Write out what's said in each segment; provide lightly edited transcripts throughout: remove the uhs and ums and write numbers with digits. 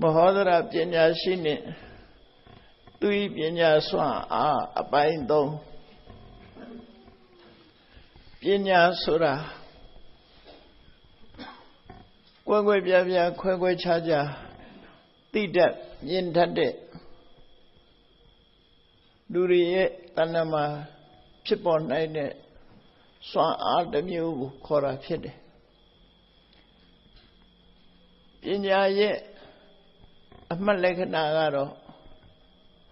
Mahadara Pinya Shini Tui Pinya Swan A Apaindong Pinya Sura Kwagwe Biabia Kwagwe Chaja Tida Yin Tade Duriye Tanama Chipon Naine Swan A Demu Kora Fide Pinya Ye Amalekana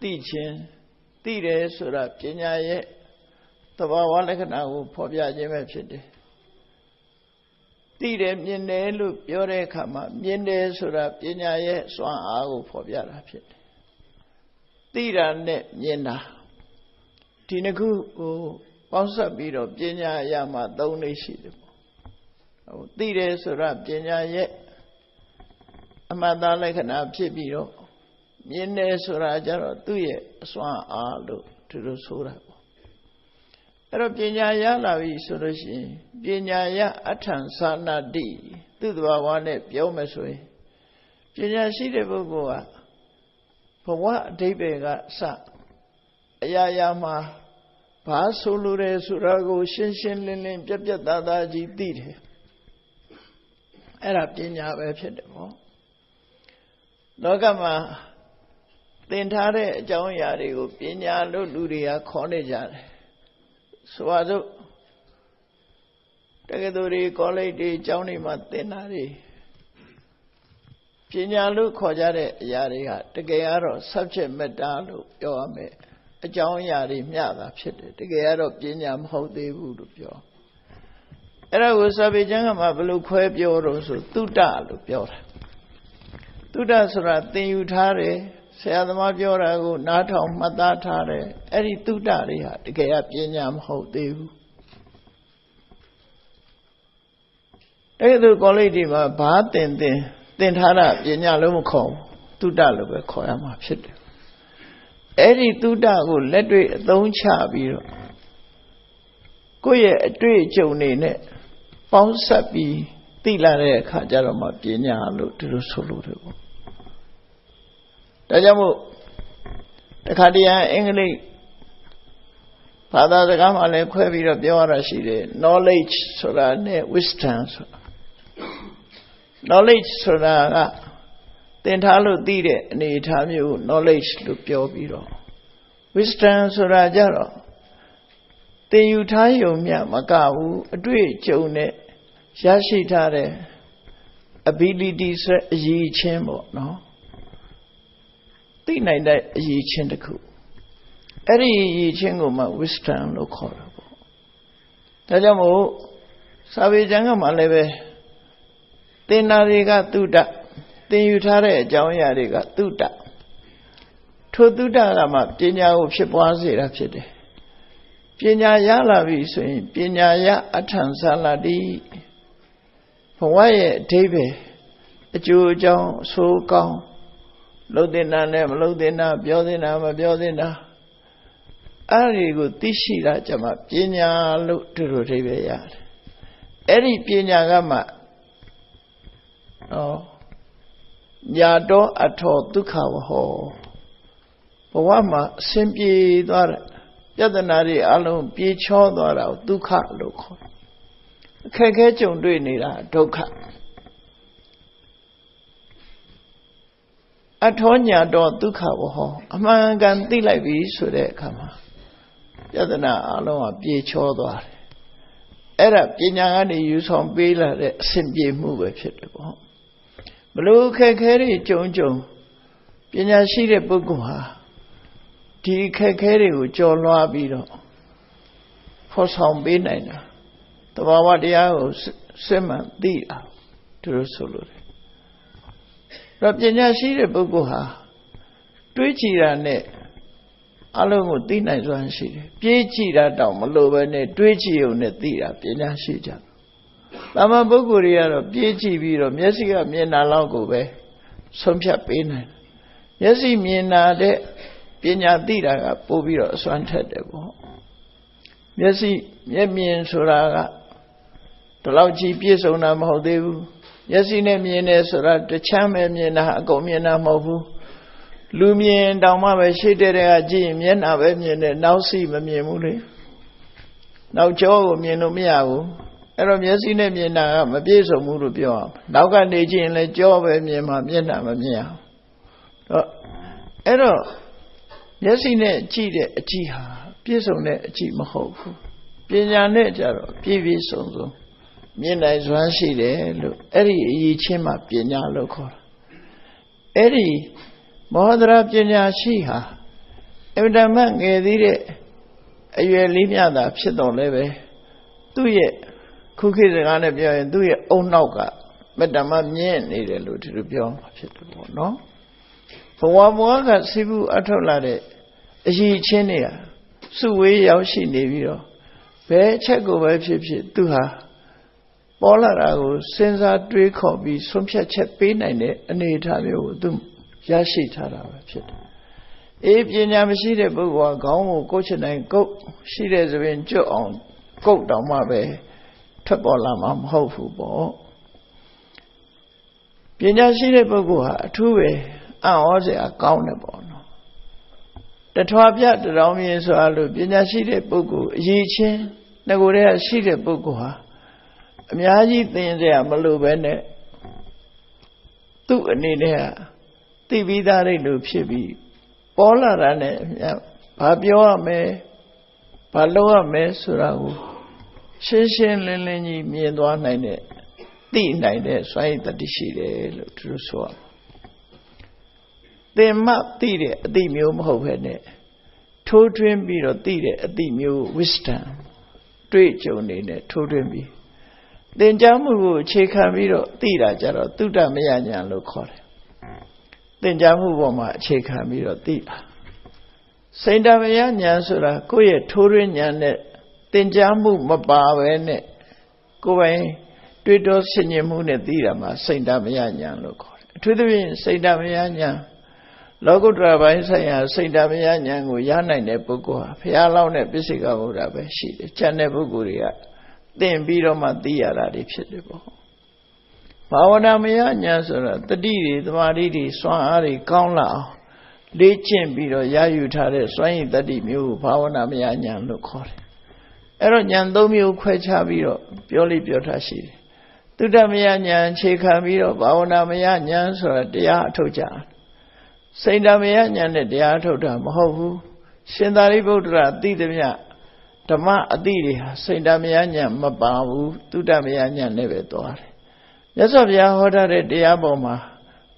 teaching, Tire Sura, Pinya Ye, Tawalekana, Pobia Jemepsidi. Tire Mine Loop, Yore Kama, Minde Sura, Pinya Ye, Swan Agu, Pobia Rapid. Tira Net Yena Tinaku, Ponsa Biro, Pinya Yama, Doni Shidimo. Tire Sura, Pinya Ye. Amada Lekana Pibiro, Yene Surajaro, Tuye, Swan Alu, to the Sura. Pinya Yalavi Surashi, Pinya Ya Atan Sana D, Tudwane, Piomeswe. Pinya Shidebugoa, for what Debega Sa Ayayama, Pasulure Surago, Shinshin Lin, Jabja Dada Ji did. Era Pinya Vepedemo. Logama Tintare John Yarigo, Pinya Luria Cornejar. Suazo Tagaduri College Johnny Matinari Pinya Lu Kojare Yaria, Tagaro, subject medalu, Yoame, a John Yari Miada Pit, Tagaro Pinyam Hodi Vudupio. Era was a Bijanga Blue Quebio, so Tuta Lupio. Tuda Sura, Utare, Sayadama Biorago, Natom, Madatare, Eri Tudaria, the Gaya Pinyam Ho Devu. Edu Golidima, Bat and then Hara, Pinya Lumco, Tuda Lube Koyama Pit. Eri Tudago, Ledre, Don Chabiro. Goye, a tree Jonine, Ponsapi. Tilare Kajarama Pinya look to the soluble. Tajamu the Kadia English Father the Gamale Quavira Biora Shide, knowledge Sora, wisdom. Knowledge Sora, then Talo Dide, and Itamu, knowledge to Piobiro. Wisdom Sora Jaro. Then you tie your Mia Macau, a dream Jone. Yashitare abilities ye chamber, no? The night that ye chindaku. Eri ye chingoma wisdom no corrible. Tajamo Savijanga Maleve. Then Nariga Tuda. Then you tare Jawayariga Tuda. To Tuda Lama, Pinya of Shipwazi Rapide. Pinya Yalavi swing, Pinya Ya Atansaladi. Why, David, a Jew, John, so gone. Lodina, Lodina, Biodina. Arigo, Tishira, Jama, Pinya, look to the Riviera. Eri Pinya Gama. Oh, Yado ato Dukawa ho. Powama, Simpi Dora, Yadanari alone, Picho Dora, Duka loco. Kekechon doing it, Doka. Atonia do Duka, a man can be like this, so they come. Yadana alone a beach or Era Pinyani use on Bila, simply move a shit. Blue Kekeri, Jonjo, Pinyashi de Buguha, T. Kekeri with John Loabido. For some benigner. The Wawadia Sema Dia to the Solure. Rabjana Shire Buguha, Twitchira ne Alamu Dina Zwan Shire, Pichira down Malova ne, Twitchio ne Dia, Pina Shija. Lama Buguria, Pichi Viro, Messica Miena Lago Bay, Somcha Pena. Yesi Miena de Pina Dira, Pobiro Santa Debo. Yesi Yemian Suraga. The Lauchi Piesona Modevu, မျက်စိနဲ့မြင်တယ်ဆိုတာတချမ်းပဲမြင်တာအကုန်မြင်တာမဟုတ်ဘူးလူမြင်တောင်မှပဲရှိတဲ့ကကြည့်ရင်မျက်နှာပဲမြင်တယ်နောက်စီမမြင်ဘူးလေနောက်ကြောကိုမြင်လို့မရဘူးအဲ့တော့မျက်စိနဲ့မြင်တာကမပြည့်စုံဘူးလို့ပြောအောင်နောက်ကနေကြည့်ရင်လည်းကြောပဲမြင်မှမျက်နှာမမြင်အောင်အဲ့တော့မျက်စိနဲ့ကြည့်တဲ့အကြည့်ဟာပြည့်စုံတဲ့အကြည့်မဟုတ်ဘူးပညာနဲ့ကြတော့ပြည့်ပြည့်စုံစုံမြင်နိုင်စွမ်းရှိတယ်လို့အဲ့ဒီအရေးချင်းမှပညာလို့ခေါ်တာအဲ့ဒီမောဟဒရာပညာရှိဟာအမှန်တမ်းငယ်သေးတဲ့အရွယ်လေးမြတာဖြစ်တော်လဲပဲသူ့ရဲ့ခုခေတ်စကားနဲ့ပြောရင်သူ့ရဲ့အုံနောက်ကမတ္တမမြင့်နေတယ်လို့ဒီလိုပြောမှာဖြစ်တယ်ပေါ့နော်ဘဝဘဝကစိဘူးအထောက်လာတဲ့အရေးချင်းတွေကစုဝေးရောက်ရှိနေပြီးတော့ဘယ်အချက်ကိုပဲဖြစ်ဖြစ်သူဟာပေါ်လာတာကိုစဉ်းစားတွေးခေါ်ပြီးဆုံးဖြတ်ချက်ပေးနိုင်တဲ့အနေအထားမျိုးကိုသူရရှိထားတာပဲဖြစ်တယ်အေးပညာမရှိတဲ့ပုဂ္ဂိုလ်ကခေါင်းကိုကိုယ်ချင်တိုင်းကုတ်ရှိတဲ့ဆိုရင်ကျွတ်အောင်ကုတ်တောင်မှပဲထွက်ပေါ်လာမှာမဟုတ်ဘူးပေါ့ပညာရှိတဲ့ပုဂ္ဂိုလ်ဟာအထူးပဲအံ့ဩစရာကောင်းတယ်ပေါ့နော်တထွားပြတရောင်းမြင်ဆိုတာလို့ပညာရှိတဲ့ပုဂ္ဂိုလ်အရေးချင်းငကိုယ်တည်းကရှိတဲ့ပုဂ္ဂိုလ်ဟာအများကြီးသင်စရာမလိုပဲနဲ့သူ့အနေနဲ့ကသိပြီးသားလေးလို့ဖြစ်ပြီးပေါ်လာတာနဲ့ဘာပြောရမလဲဘာလုပ်ရမလဲဆိုတာကိုရှင်းရှင်းလင်းလင်းကြီးမြင်သွားနိုင်တဲ့သိနိုင်တဲ့စွမ်းရည်တတိရှိတယ်လို့သူတို့ဆိုရမှာသင်မှသိတဲ့အသိမျိုးမဟုတ်ဘဲနဲ့ထိုးထွင်းပြီးတော့သိတဲ့အသိမျိုး wisdom တွေ့ကြုံနေနဲ့ထိုးထွင်းပြီးသင်ကြားမှုကိုအခြေခံပြီးတော့သိတာကြတော့သုတ္တမယဉာဏ်လို့ခေါ်တယ်သင်ကြားမှုပေါ်မှာအခြေခံပြီးတော့သိတာစိတ္တမယဉာဏ်ဆိုတာကိုယ့်ရဲ့ထိုးထွင်းဉာဏ်နဲ့သင်ကြားမှုမပါပဲနဲ့ကိုယ်ပိုင်တွေးတောဆင်ခြင်မှုနဲ့သိတာမှာစိတ္တမယဉာဏ်လို့ခေါ်တယ်အထူးသဖြင့်စိတ္တမယဉာဏ်လောကုတ္တရာပိုင်းဆိုင်ရာစိတ္တမယဉာဏ်ကိုရနိုင်တဲ့ပုဂ္ဂိုလ်ဟာဘုရားလောက်နဲ့ပစ္စည်းကဘုရားပဲရှိတယ်ကျန်တဲ့ပုဂ္ဂိုလ်တွေကသင်ပြီးတော့မှသိရတာတွေဖြစ်တယ်ပေါ့ဘာဝနာမယဉာဏ်ဆိုတာတတိတွေသမာဓိတွေစွမ်းအားတွေကောင်းလာအောင်လေ့ကျင့်ပြီးတော့ရယူထားတဲ့စွမ်းရည်တတိမျိုးကိုဘာဝနာမယဉာဏ်လို့ခေါ်တယ်အဲ့တော့ဉာဏ်၃မျိုးခွဲခြားပြီးတော့ပြောလိပြောထားရှိတယ်သုတ္တမယဉာဏ်အခြေခံပြီးတော့ဘာဝနာမယဉာဏ်ဆိုတာတရားအထုတ်ကြစိတ္တမယဉာဏ်နဲ့တရားအထုတ်တာမဟုတ်ဘူးရှင်သာရိပုတ္တရာသိသမျှဓမ္မအတိတွေဟာစိတ္တမယဉာဏ်မပါဘူးသုတ္တမယဉာဏ်နဲ့ပဲသွားတယ်မြတ်စွာဘုရားဟောထားတဲ့တရားပေါ်မှာ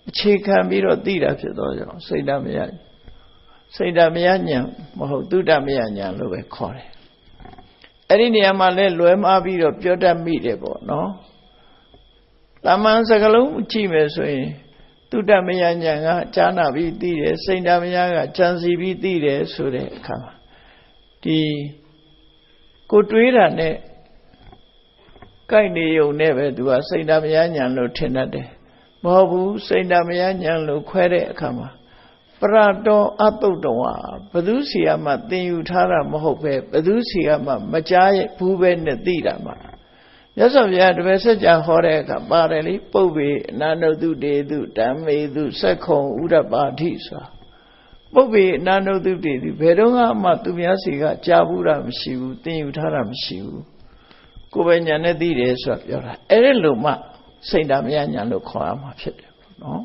အခြေခံပြီးတော့သိတာဖြစ်သောကြောင့်စိတ္တမယဉာဏ်မဟုတ်သုတ္တမယဉာဏ်လို့ပဲခေါ်တယ်အဲ့ဒီနေရာမှာလဲလွဲမှားပြီးတော့ပြောတတ်မိတယ်ပေါ့နော်တာမန်စကလုံးကြည့်မယ်ဆိုရင်သုတ္တမယဉာဏ်ကကြားနာပြီးသိတယ်စိတ္တမယကကြံစီပြီးသိတယ်ဆိုတဲ့အခါမှာဒီကိုတွေးတာနဲ့ကိုက်နေုံနဲ့ပဲသူကစိတ္တမယဉာဏ်လို့ထင်တတ်တယ်မဟုတ်ဘူးစိတ္တမယဉာဏ်လို့ခွဲတဲ့အခါမှာပရတောအတုတ္တဝါဘသူစီကမှသင်ယူထားတာမဟုတ်ပဲဘသူစီကမှမကြားဘူးပဲနဲ့သိတာမှာမြတ်စွာဘုရားတပည့်ဆက်ကြဟောတဲ့အခါပါတယ်လေပုပ္ပေအနန္တုတုတေတုဓမ္မေတုသက္ခုံဥဒ္ဓပါတိဆိုတာပုပ္ပေအနန္တုတုတေတုဘယ်တော့မှသူများစီကကြားဘူးတာမရှိဘူးသင်ယူထားတာမရှိဘူးကိုယ်ပဲညာနဲ့သိတယ်ဆိုတာပြောတာအဲ့ဒီလိုမှစိတ္တမယဉာဏ်လို့ခေါ်ရမှာဖြစ်တယ်နော်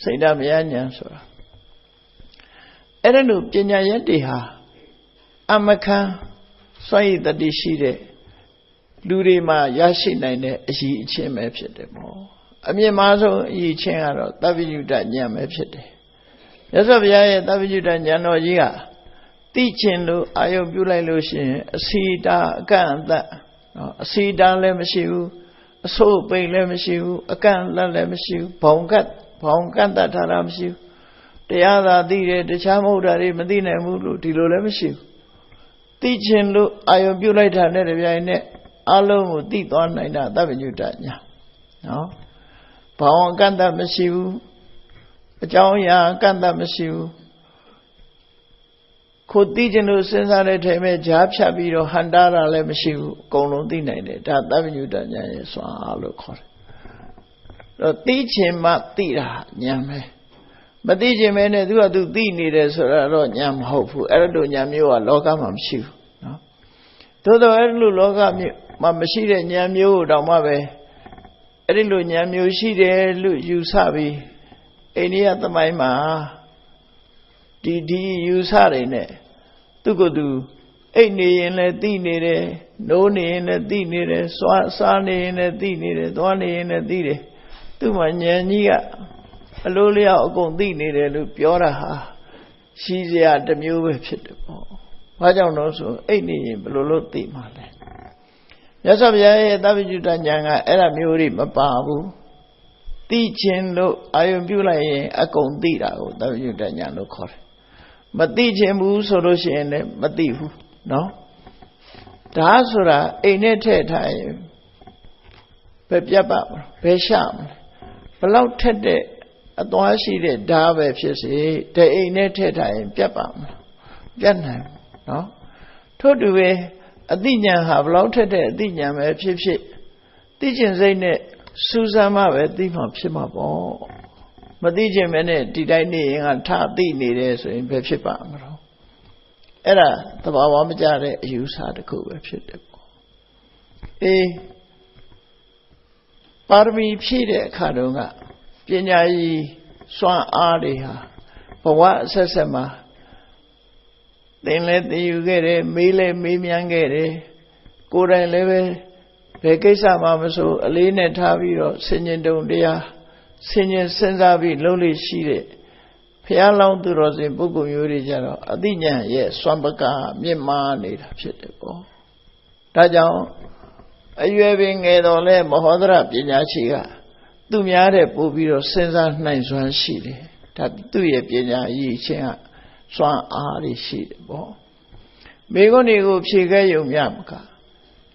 စိတ္တမယဉာဏ်ဆိုတာအဲ့ဒါလို့ပညာရက်တွေဟာအမခံစွမ်းရည်တတိရှိတဲ့လူတွေမှာရရှိနိုင်တဲ့အရေးအချင်းပဲဖြစ်တယ်ပေါ့အမြင့်မားဆုံးအရေးချင်းကတော့သဗ္ဗညုတဉာဏ်ပဲဖြစ်တယ်မြတ်စွာဘုရားရဲ့သဗ္ဗညုတဉာဏ်တော်ကြီးကသိကျင်လို့အာယုပြုလိုက်လို့ရှိရင်အစီတာအကန့်အသတ်နော်အစီတာလည်းမရှိဘူးအဆိုးပိန်လည်းမရှိဘူးအကန့်လက်လည်းမရှိဘူးဘောင်ကတ်တတ်ထားတာမရှိဘူးတရားသာသိတယ်တခြားမဟုတ်တာတွေမသိနိုင်ဘူးလို့ဒီလိုလည်းမရှိဘူးသိကျင်လို့အာယုပြုလိုက်တာနဲ့တပြိုင်နက်အလုံးကိုသိသွားနိုင်တာသဗ္ဗညုတဉာဏ်နော်ဘောင်အကန့်တတ်မရှိဘူးအကြောင်းအရာအကန့်တတ်မရှိဘူးကိုသိကျင်လို့စဉ်းစားတဲ့ထဲမှာကြားဖြတ်ပြီးတော့ဟန်တာတာလည်းမရှိဘူးအကုန်လုံးသိနိုင်တယ်ဒါသဗ္ဗညုတဉာဏ်ရဲ့စွမ်းအားလို့ခေါ်တယ် သိချင်မှသိတာဉာဏ်ပဲမသိချင်မဲနဲ့သူကသူသိနေတယ်ဆိုတာတော့ဉာဏ်မဟုတ်ဘူးအဲ့လိုဉာဏ်မျိုးကလောကမှာမရှိဘူးနော်သို့တော့အဲ့လိုလောကမှာမရှိတဲ့ဉာဏ်မျိုးကိုတောင်မှပဲအဲ့ဒီလိုဉာဏ်မျိုးရှိတယ်လို့ယူဆပြီးအိန္ဒိယသမိုင်းမှာဒီယူဆတွေနဲ့သူကသူအိတ်နေရင်လည်းသိနေတယ်နိုးနေရင်လည်းသိနေတယ်စားနေရင်လည်းသိနေတယ်သွားနေရင်လည်းသိတယ်သူ့မှာဉာဏ်ကြီးကအလိုလျောက်အကုန်သိနေတယ်လို့ပြောတာဟာရှိစရာတစ်မျိုးပဲဖြစ်တယ်ပေါ့။ဘာကြောင့်လို့ဆိုအိတ်နေရင်ဘယ်လိုလုပ်သိမှာလဲ။မြတ်စွာဘုရားရဲ့သဗ္ဗညုတဉာဏ်ကအဲ့ဒါမျိုးတွေမပါဘူး။သိခြင်းလို့အာယုံပြုလိုက်ရင်အကုန်သိတာကိုသဗ္ဗညုတဉာဏ်လို့ခေါ်တယ်။မသိခြင်းဘူးဆိုလို့ရှိရင်လည်းမသိဘူးနော်။ဒါဆိုတာအိမ်နဲ့ထည့်ထားရင်ဘယ်ပြတ်ပါ့မလဲဘယ်ရှာမလဲဘလောက်ထက်တဲ့အသွားရှိတဲ့ဓာတ်ပဲဖြစ်စေတအိမ်နဲ့ထည့်ထားရင်ပြတ်ပါမလားပြတ်နိုင်နော်ထို့တူပဲအသိဉာဏ်ဟာဘလောက်ထက်တဲ့အသိဉာဏ်ပဲဖြစ်ဖြစ်သိကျင်စိတ်နဲ့စူးစမ်းမှပဲသိမှဖြစ်မှာပေါ့မသိကျင်မဲနဲ့ဒီတိုင်းနေရင်ကထသိနေတယ်ဆိုရင်ဘယ်ဖြစ်ပါမလို့အဲ့ဒါသဘာဝမကျတဲ့အယူဆတစ်ခုပဲဖြစ်တယ်ပေါ့အေးပါရမီဖြည့်တဲ့အခါတုန်းကပညာကြီးစွမ်းအားတွေဟာဘဝအဆက်ဆက်မှာသင်လည်းသိယူခဲ့တယ်မေးလည်းမေးမြန်းခဲ့တယ်ကိုယ်တိုင်လည်းပဲဘယ်ကိစ္စမှမဆိုအလေးနဲ့ထားပြီးတော့ဆင်ញင်တုံတရားဆင်ញင်စဉ်းစားပြီးလုံးလေးရှိတဲ့ဘုရားလောင်းသူတော်စင်ပုဂ္ဂိုလ်မျိုးတွေကြတော့အသိဉာဏ်ရဲ့စွမ်းပကားမြင့်မားနေတာဖြစ်တယ်ပေါ့ဒါကြောင့်အရွယ်ပင်ငယ်တော်လဲမဟောဒရပညာရှိကသူများတဲ့ပို့ပြီးတော့စဉ်းစားနိုင်စွမ်းရှိတယ်ဒါသူ့ရဲ့ပညာရည်ချင်းကစွမ်းအားတွေရှိတယ်ပေါ့မိဂုဏ်တွေကိုဖြေခဲ့ရုံမျှမက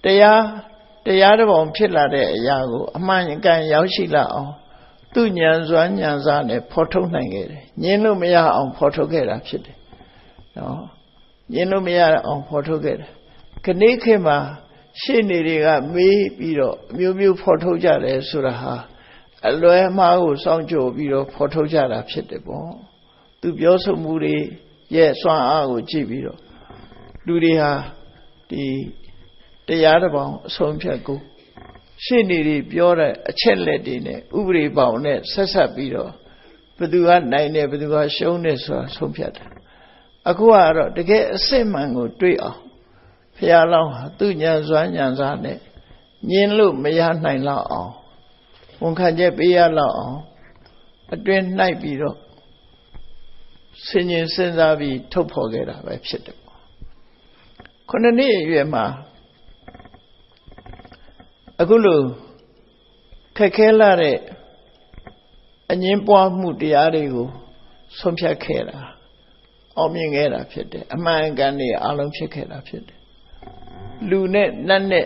တရားတစ်ပုံဖြစ်လာတဲ့အရာကိုအမှန်ကန်ရောက်ရှိလာအောင်သူဉာဏ်စွမ်းဉာဏ်စားနဲ့ဖော်ထုတ်နိုင်ခဲ့တယ်ညင်းလို့မရအောင်ဖော်ထုတ်ခဲ့တာဖြစ်တယ်နော်ညင်းလို့မရအောင်ဖော်ထုတ်ခဲ့တယ်ခဏိခေတ်မှာရှေ့နေတွေကမေးပြီးတော့အမျိုးမျိုးဖော်ထုတ်ကြတယ်ဆိုတာဟာအလွယ်မှားကိုစောင့်ကြိုပြီးတော့ဖော်ထုတ်ကြတာဖြစ်တယ်ပေါ့သူပြောဆိုမှုတွေရဲ့စွမ်းအားကိုကြည့်ပြီးတော့လူတွေဟာဒီတရားတစ်ပေါင်းအဆုံးဖြတ်ကိုရှေ့နေတွေပြောတဲ့အချက်လက်တွေနဲ့ဥပဒေပေါင်းနဲ့ဆက်ဆက်ပြီးတော့ဘယ်သူကနိုင်တယ်ဘယ်သူကရှုံးတယ်ဆိုတာဆုံးဖြတ်တယ်အခုကတော့တကယ်အစစ်မှန်ကိုတွေ့အောင်ဘုရားလောင်းဟာသူဉာဏ်စွမ်းဉာဏ်စားနဲ့ညင်လို့မရနိုင်တော့အောင်ဝန်ခံချက်ပေးရတော့အောင်အတွင်းနှိုက်ပြီးတော့ဆင်ញင်စဉ်းစားပြီးထုတ်ဖော်ခဲ့တာပဲဖြစ်တယ်ပေါ့ခုနှစ်အရွယ်မှာအခုလိုခက်ခဲလာတဲ့အငင်းပွားမှုတရားတွေကိုဆုံးဖြတ်ခဲ့တာအောင်မြင်ခဲ့တာဖြစ်တယ်အမှန်ကန်တွေအလုံးဖြစ်ခဲ့တာဖြစ်တယ်လူနဲ့နတ်နဲ့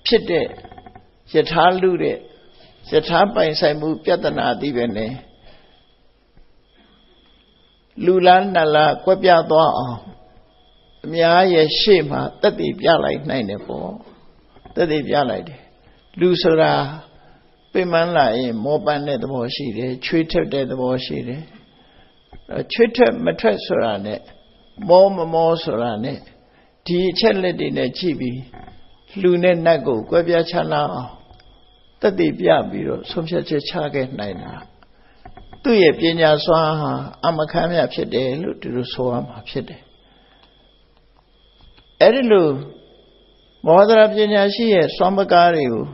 ဖြစ်တဲ့ယထာလူတဲ့ယထာပိုင်ဆိုင်မှုပြဿနာသည်ပဲနဲ့လူလားနတ်လားကွဲပြားသွားအောင်အများရဲ့ရှေ့မှာတက်တည်ပြလိုက်နိုင်တယ်ပေါ့တက်တည်ပြလိုက်တယ်လူဆိုတာပြင်းမှန်းလာရင်မောပန်းတဲ့သဘောရှိတယ်ချွေးထွက်တဲ့သဘောရှိတယ်ချွေးထွက်မထွက်ဆိုတာနဲ့မောမမောဆိုတာနဲ့ဒီအချက်လက်တွေနဲ့ကြည့်ပြီးလူနဲ့နတ်ကိုကွဲပြားခြားနားအောင်တက်တည်ပြပြီးတော့ဆုံးဖြတ်ချက်ချခဲ့နိုင်တာသူ့ရဲ့ပညာစွမ်းဟာအမခမ်းမြဖြစ်တယ်လို့ဒီလိုဆိုရမှာဖြစ်တယ်အဲ့ဒီလိုမောဟဒရာပညာရှိရဲ့စွမ်းပကားတွေကို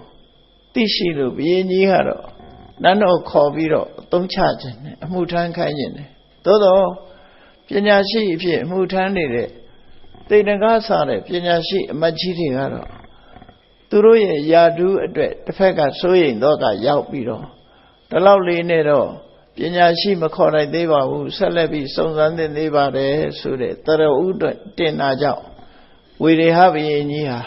သိရှိလို့ဘုရင်ကြီးကတော့နန်းတော်ခေါ်ပြီးတော့အသုံးချခြင်းနဲ့အမှုထမ်းခိုင်းခြင်းနဲ့သို့တော့ပညာရှိအဖြစ်အမှုထမ်းနေတဲ့တေတံကားစားတဲ့ပညာရှိအမတ်ကြီးတွေကတော့သူတို့ရဲ့ယာဒူးအတွက်တစ်ဖက်ကစိုးရိမ်တော့ကရောက်ပြီးတော့ဒီလောက်လေးနဲ့တော့ပညာရှိမခေါ်နိုင်သေးပါဘူးဆက်လက်ပြီးစုံစမ်းသင့်သေးပါတယ်ဆိုတဲ့တရဥအတွက်တင်တာကြောင့်ဝေရေဟဘုရင်ကြီးဟာ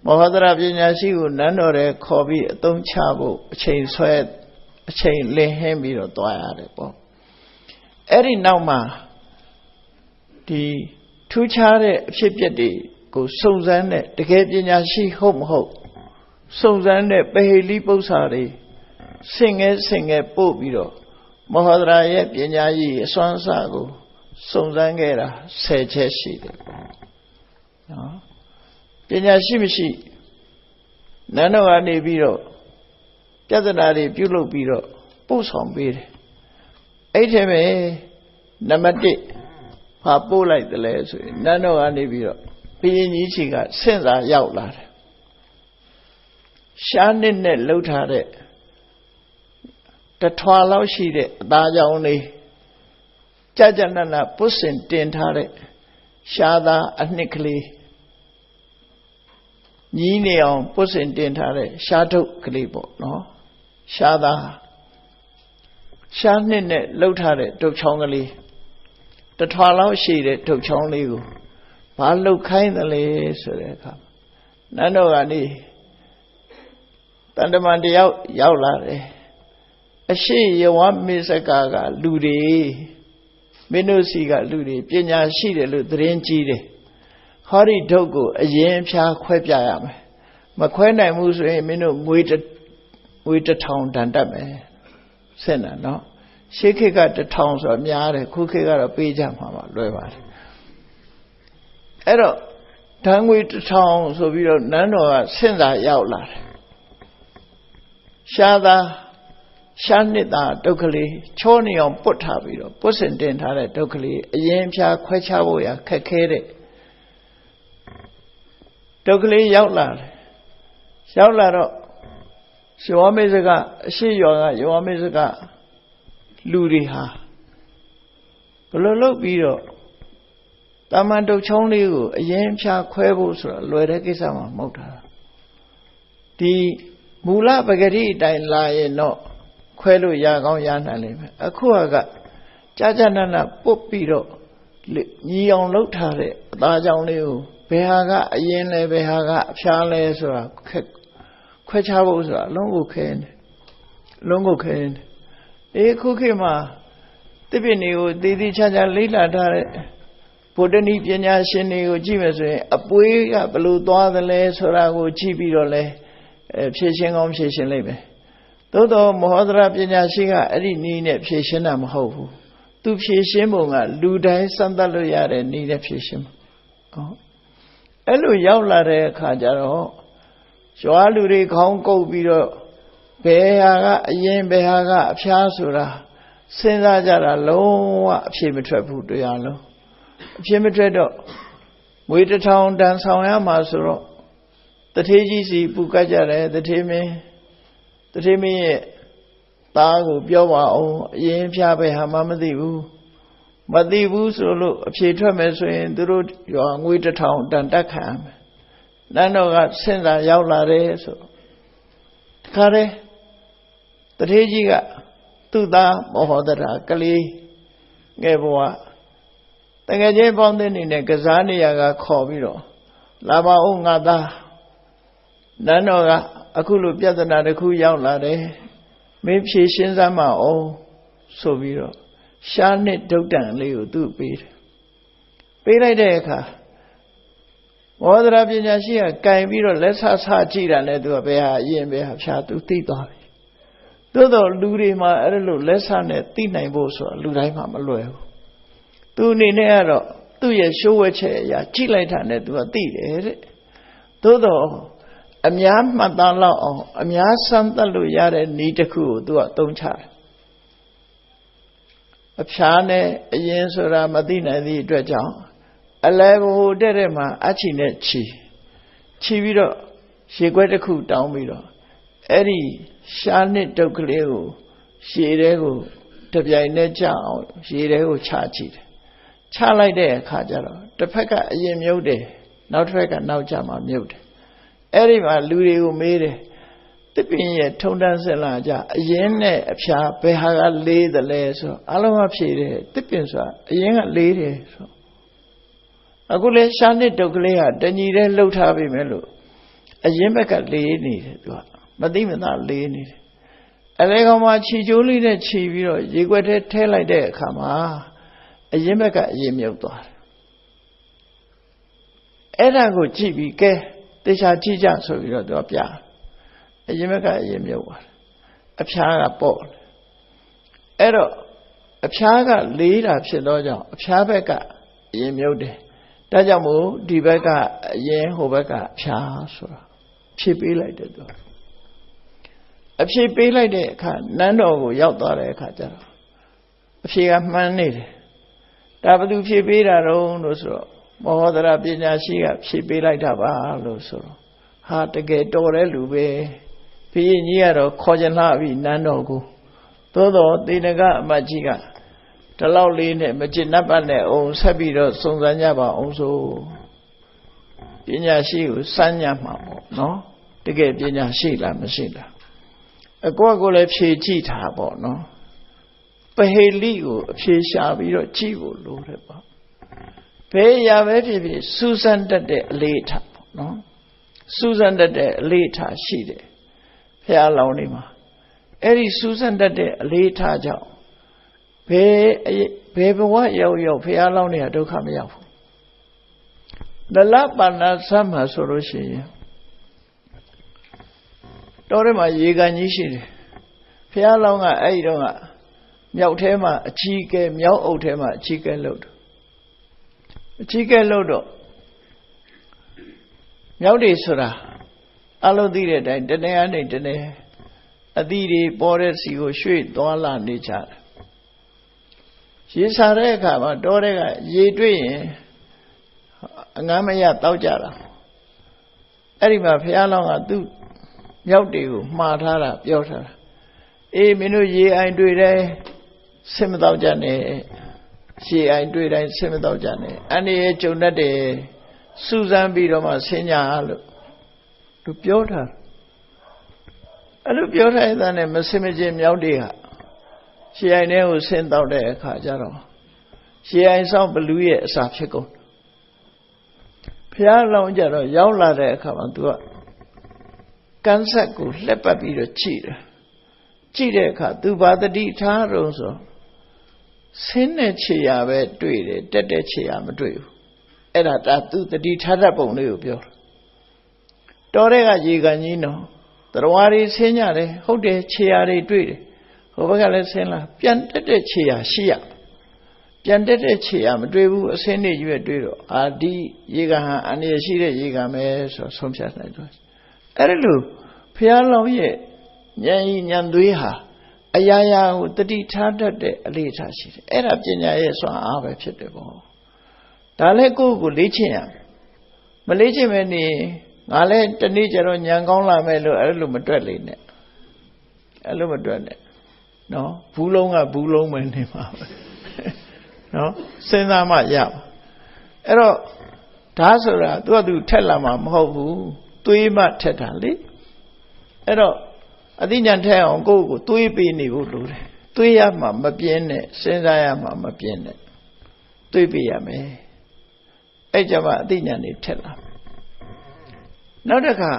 မောဟဒရာပညာရှိကိုနန်းတော်ထဲခေါ်ပြီးအသုံးချဖို့အချိန်လင်းဟင်းပြီးတော့သွားရတယ်ပေါ့အဲ့ဒီနောက်မှာဒီထူးခြားတဲ့အဖြစ်အပျက်တွေကိုစုံစမ်းတဲ့တကယ်ပညာရှိဟုတ်မဟုတ်စုံစမ်းတဲ့ပဟေလိပု္ပ္ပာတွေ ဆင့်ငယ်ပို့ပြီးတော့မဟောဒရာရဲ့ပညာကြီးအစွမ်းအစကိုစုံစမ်းခဲ့တာ10ချက်ရှိတယ်နော်ပညာရှိမရှိနန်းတော်ကနေပြီးတော့ပြဿနာတွေပြုလုပ်ပြီးတော့ပို့ဆောင်ပေးတယ်အဲ့ထဲမှာနံပါတ်1ဘာပို့လိုက်တယ်လဲဆိုရင်နန်းတော်ကနေပြီးတော့ဘုရင်ကြီးကြီးကဆင့်စာရောက်လာတယ်ရှားနှစ်နဲ့လှုပ်ထားတဲ့တထွာလောက်ရှိတဲ့အသားကြောင်လေးကြနနပုစင်တင်ထားတဲ့ရှားသားအနှစ်ကလေးညီးနေအောင်ပုစင်တင်ထားတဲ့ရှားထုတ်ကလေးပေါ့နော်ရှားသားရှားနှစ်နဲ့လှုပ်ထားတဲ့တုတ်ချောင်းကလေးတထွာလောက်ရှိတဲ့တုတ်ချောင်းလေးကိုဘာလှုပ်ခိုင်းတယ်လဲဆိုတဲ့အခါနန်းတော်ကနေတန်တမန်တယောက်ရောက်လာတယ်အရှိယဝမေစကာကလူတွေမင်းတို့စီကလူတွေပညာရှိတယ်လို့သတင်းကြီးတယ်ဟောဒီထုတ်ကိုအရင်ဖြားခွဲပြရမယ်မခွဲနိုင်ဘူးဆိုရင်မင်းတို့ငွေ1000တန်တတ်မယ်ဆင့်တာနော်ရှေးခေတ်က1000ဆိုများတယ်ခုခေတ်ကတော့ပေးကြမှာပါလွယ်ပါတယ်အဲ့တော့ဓာငွေ1000ဆိုပြီးတော့နန်းတော်ကဆင့်စာရောက်လာတယ်ရှားသားရှားနှစ်သားဒုက္ခလေးချောနေအောင်ပုတ်ထားပြီးတော့ပုတ်စင်တင်ထားတဲ့ဒုက္ခလေးအရင်ဖြာခွဲခြားဖို့ရခက်ခဲတဲ့ဒုက္ခလေးရောက်လာတယ်ရောက်လာတော့ယောမေစကအရှိယောကယောမေစကလူတွေဟာဘယ်လိုလုပ်ပြီးတော့တာမန်တုတ်ချောင်းလေးကိုအရင်ဖြာခွဲဖို့ဆိုတာလွယ်တဲ့ကိစ္စမှမဟုတ်တာဒီမူလပဂတိအတိုင်းလာရင်တော့ခွဲလို့ရကောင်းရနိုင်လိမ့်မယ်အခုကကြာနနပုတ်ပြီးတော့ညီအောင်လှုပ်ထားတဲ့အသားကြောင်လေးကိုဘယ်ဟာကအရင်လဲဘယ်ဟာကအဖျားလဲဆိုတာခွဲခြားဖို့ဆိုတာအလုံးကိုခဲနေလုံးကိုခဲနေခုခေတ်မှာတစ်ပြည့်နေကိုတည်တည်ချာချာလေ့လာထားတဲ့ဗုဒ္ဓနီပညာရှင်တွေကိုကြည့်မယ်ဆိုရင်အပွေးကဘယ်လိုသွားသလဲဆိုတာကိုကြည့်ပြီးတော့လဲဖြည့်ရှင်းကောင်းဖြည့်ရှင်းလိုက်မယ်သို့တော့မဟောဒရာပညာရှိကအဲ့ဒီနည်းနဲ့ဖြည့်ရှင်းတာမဟုတ်ဘူးသူဖြည့်ရှင်းပုံကလူတိုင်းစမ်းသပ်လို့ရတဲ့နည်းနဲ့ဖြည့်ရှင်းမှာအဲ့လိုရောက်လာတဲ့အခါကျတော့ရွာလူတွေခေါင်းကုပ်ပြီးတော့ဘယ်ဟာကအရင်ဘယ်ဟာကအဖျားဆိုတာစဉ်းစားကြတာလုံးဝအဖြေမထွက်ဘူးတရားလုံးအဖြေမထွက်တော့ငွေ1000တန်ဆောင်ရမှာဆိုတော့တထေးကြီးစီပူကတ်ကြတယ်တထေးမင်းရဲ့သားကိုပြောပါအောင်အရင်ဖျားပဲဟာမှမသိဘူးဆိုလို့အဖြေထွက်မယ်ဆိုရင်သူတို့ရွာငွေ1000တန်တက်ခံရမယ်နန်းတော်ကဆင့်စာရောက်လာတယ်ဆိုတခါတည်းတထေးကြီးကသူ့သားမဟောဒရာကလေးငယ်ဘဝတကယ်ချင်းပေါင်းတဲ့နေနဲ့ကစားနေရကခေါ်ပြီးတော့လာပါဦးငါသားနန်းတော်ကအခုလိုပြဿနာတစ်ခုရောက်လာတယ်မင်းဖြေရှင်းစမ်းမအောင်ဆိုပြီးတော့ရှားနှစ်ဒုတ်တန်လေးကိုသူ့ပေးတယ်ပေးလိုက်တဲ့အခါမောဒရာပညာရှိကကင်ပြီးတော့လက်ဆဆကြည့်တာနဲ့သူကဘယ်ဟာအရင်ဘယ်ဟာဖြာသူသိသွားပြီသို့တော့လူတွေမှာအဲ့လိုလက်ဆနဲ့သိနိုင်ဖို့ဆိုတာလူတိုင်းမှာမလွယ်ဘူးသူအနေနဲ့ကတော့သူ့ရဲ့ရှိုးဝဲချက်အရာကြည့်လိုက်တာနဲ့သူကသိတယ်တဲ့သို့တော့အများမှတ်သားလောက်အောင်အများစမ်းသပ်လို့ရတဲ့နည်းတစ်ခုကိုသူကသုံးချတယ်အဖျားနဲ့အရင်ဆိုတာမသိနိုင်သည့်အတွက်ကြောင့်အလဲဘိုတဲ့မှာအချီနဲ့ချီပြီးတော့ရေခွက်တစ်ခုတောင်းပြီးတော့အဲ့ဒီရှားနှစ်တုတ်ကလေးကိုရေထဲကိုတပြိုင်နဲ့ကြအောင်ရေထဲကိုချကြည့်တယ်ချလိုက်တဲ့အခါကျတော့တစ်ဖက်ကအရင်မြုပ်တယ်နောက်တစ်ဖက်ကနောက်ကျမှမြုပ်တယ်အဲ့ဒီမှာလူတွေကိုမေးတယ်တစ်ပင်ရဲ့ထုံတန်းစင်လာကြအရင်နဲ့အဖျားဘယ်ဟာကလေးတယ်လဲဆိုတော့အလုံးကဖြေတယ်တစ်ပင်ဆိုတာအရင်ကလေးတယ်ဆိုအခုလဲရှားနှစ်တုတ်ကလေးဟာတညီတဲ့လှုပ်ထားပြီမဲ့လို့အရင်ဘက်ကလေးနေတယ်သူကမသိမသာလေးနေတယ်အလဲကောင်မှခြီကျိုးလေးနဲ့ခြီပြီးတော့ရေခွက်ထဲထည့်လိုက်တဲ့အခါမှာအရင်ဘက်ကအရင်မြုပ်သွားတယ်အဲ့ဒါကိုကြည့်ပြီးကဲတေချာကြည့်ကြဆိုပြီးတော့သူကပြအရင်ဘက်ကအရင်မြုပ်သွားတယ် အဖျားကပေါ့အဲ့တော့အဖျားကလေးတာဖြစ်တော့ကြောင့်အဖျားဘက်ကအရင်မြုပ်တယ်ဒါကြောင့်မို့ဒီဘက်ကအရင်ဟိုဘက်ကအဖျားဆိုတာဖြည့်ပေးလိုက်တယ်သူအဖြည့်ပေးလိုက်တဲ့အခါနန်းတော်ကိုရောက်သွားတဲ့အခါကျတော့အဖြေကမှန်းနေတယ်ဒါဘသူဖြည့်ပေးတာတော့လို့ဆိုတော့မောဟဒရာပညာရှိကဖြည့်ပေးလိုက်တာပါလို့ဆိုတော့ဟာတကယ်တော်တဲ့လူပဲဘုရင်ကြီးကတော့ခေါ်ကြလှပြီနန်းတော်ကိုသို့တော်သေနကအမတ်ကြီးကဒီလောက်လေးနဲ့မကျင်납ပတ်နဲ့အောင်ဆက်ပြီးတော့စုံစမ်းကြပါအောင်ဆိုပညာရှိကိုစမ်းညမှာပေါ့နော်တကယ်ပညာရှိလားမရှိလားအကိုကလည်းဖြေကြည့်တာပေါ့နော်ပဟေလိကိုအဖြေရှာပြီးတော့ကြည့်ဖို့လိုတယ်ပေါ့ဘယ်အရာပဲဖြစ်ဖြစ်စူးစမ်းတတ်တဲ့အလေးထားပေါ့နော်စူးစမ်းတတ်တဲ့အလေးထားရှိတယ်ဘုရားလောင်းနေမှာအဲ့ဒီစူးစမ်းတတ်တဲ့အလေးထားကြောင့်ဘယ်ဘဝရောက်ရောက်ဘုရားလောင်းနေတာဒုက္ခမရောက်ဘူးလလပါဏသမှာဆိုလို့ရှိရင်တော်ထဲမှာရေကန်ကြီးရှိတယ်ဘုရားလောင်းကအဲ့ဒီတော့ကမြောက်ထဲမှာအကြီးကဲမြောက်အုပ်ထဲမှာအကြီးကဲလို့အကြီးကဲလို့တော့မြောက်တွေဆိုတာအလုံးသိတဲ့အတိုင်းတနေ့အနေတနေ့အသီးတွေပေါ်တဲ့စီကိုရွှေ့သွားလာနေကြတယ်ရေစားတဲ့အခါမှာတောထဲကရေတွေ့ရင်အငမ်းမရတောက်ကြတာအဲ့ဒီမှာဘုရားလောင်းကသူ့မြောက်တွေကိုမှားထားတာပြောထားတာအေးမင်းတို့ရေအိုင်တွေ့တယ်ဆင်မတော့ကြနဲ့ရေအိုင်တွေ့တိုင်းဆင်မတော့ကြနဲ့အန္တရာယ်ကြုံတတ်တယ်စူးစမ်းပြီးတော့မှဆင်ညာလို့သူပြောထားအဲ့လိုပြောထားတဲ့နဲ့မဆင်မချင်းမြောက်တွေကရေအိုင်ထဲကိုဆင်တော့တဲ့အခါကျတော့ရေအိုင်ဆောင်ဘလူးရဲ့အစာဖြစ်ကုန်ဘုရားလောင်းကြတော့ရောက်လာတဲ့အခါမှာသူကကန်းဆက်ကိုလှက်ပတ်ပြီးတော့ကြည့်တယ်ကြည့်တဲ့အခါသူဘာတတိထားတော့ဆိုဆင်းတဲ့ခြေရာပဲတွေ့တယ်တက်တဲ့ခြေရာမတွေ့ဘူးအဲ့ဒါသူတတိထားတဲ့ပုံလေးကိုပြောတော်တဲ့ကရေကန်ကြီးနော်တရားတွေဆင်းကြတယ်ဟုတ်တယ်ခြေရာတွေတွေ့တယ်ဟိုဘက်ကလည်းဆင်းလာပြန်တက်တဲ့ခြေရာရှိရပြန်တက်တဲ့ခြေရာမတွေ့ဘူးအဆင်းနေရွယ်တွေ့တော့အာဒီရေကန်ဟာအန္တရာယ်ရှိတဲ့ရေကန်ပဲဆိုဆုံးဖြတ်နိုင်တယ်အဲ့ဒါလို့ဘုရားလောင်းရဲ့ဉာဏ်ဤဉာဏ်သွေးဟာအရာရာကိုတတိထားတတ်တဲ့အလေးထားရှိတယ်အဲ့ဒါပညာရဲ့စွမ်းအားပဲဖြစ်တယ်ပေါ့ဒါလည်းကိုယ့်ကိုလေ့ကျင့်ရမလေ့ကျင့်မဲနေငါလည်းတနေ့ကျတော့ဉာဏ်ကောင်းလာမယ်လို့အဲ့လိုမတွက်လေနဲ့အဲ့လိုမတွက်နဲ့နော်ဘူးလုံးကဘူးလုံးပဲနေမှာပဲနော်စဉ်းစားမှရပါအဲ့တော့ဒါဆိုတာသူကသူထက်လာမှာမဟုတ်ဘူးသွေးမှထက်တာလေအဲ့တော့အသိဉာဏ်ထက်အောင်ကိုယ့်ကိုသွေးပေးနေဖို့လိုတယ်သွေးရမှာမပြင်းနဲ့စဉ်းစားရမှာမပြင်းနဲ့သွေးပေးရမယ်အဲ့ကြမှာအသိဉာဏ်တွေထက်လာနောက်တစ်ခါ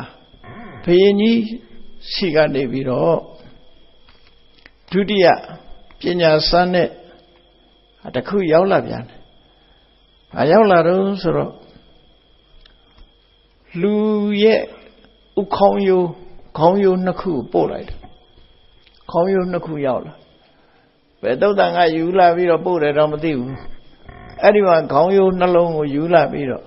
ဘုရင်ကြီးစီကနေပြီးတော့ဒုတိယပညာစမ်းတဲ့တခုရောက်လာပြန်တယ်။ဘာရောက်လာတော့ဆိုတော့လူရဲ့ဥခေါင်းရိုးခေါင်းရိုးနှစ်ခုပို့လိုက်တယ်။ခေါင်းရိုးနှစ်ခုရောက်လာ။ဘယ်သုတ်တန်ကယူလာပြီးတော့ပို့တယ်တော့မသိဘူး။အဲ့ဒီမှာခေါင်းရိုးနှလုံးကိုယူလာပြီးတော့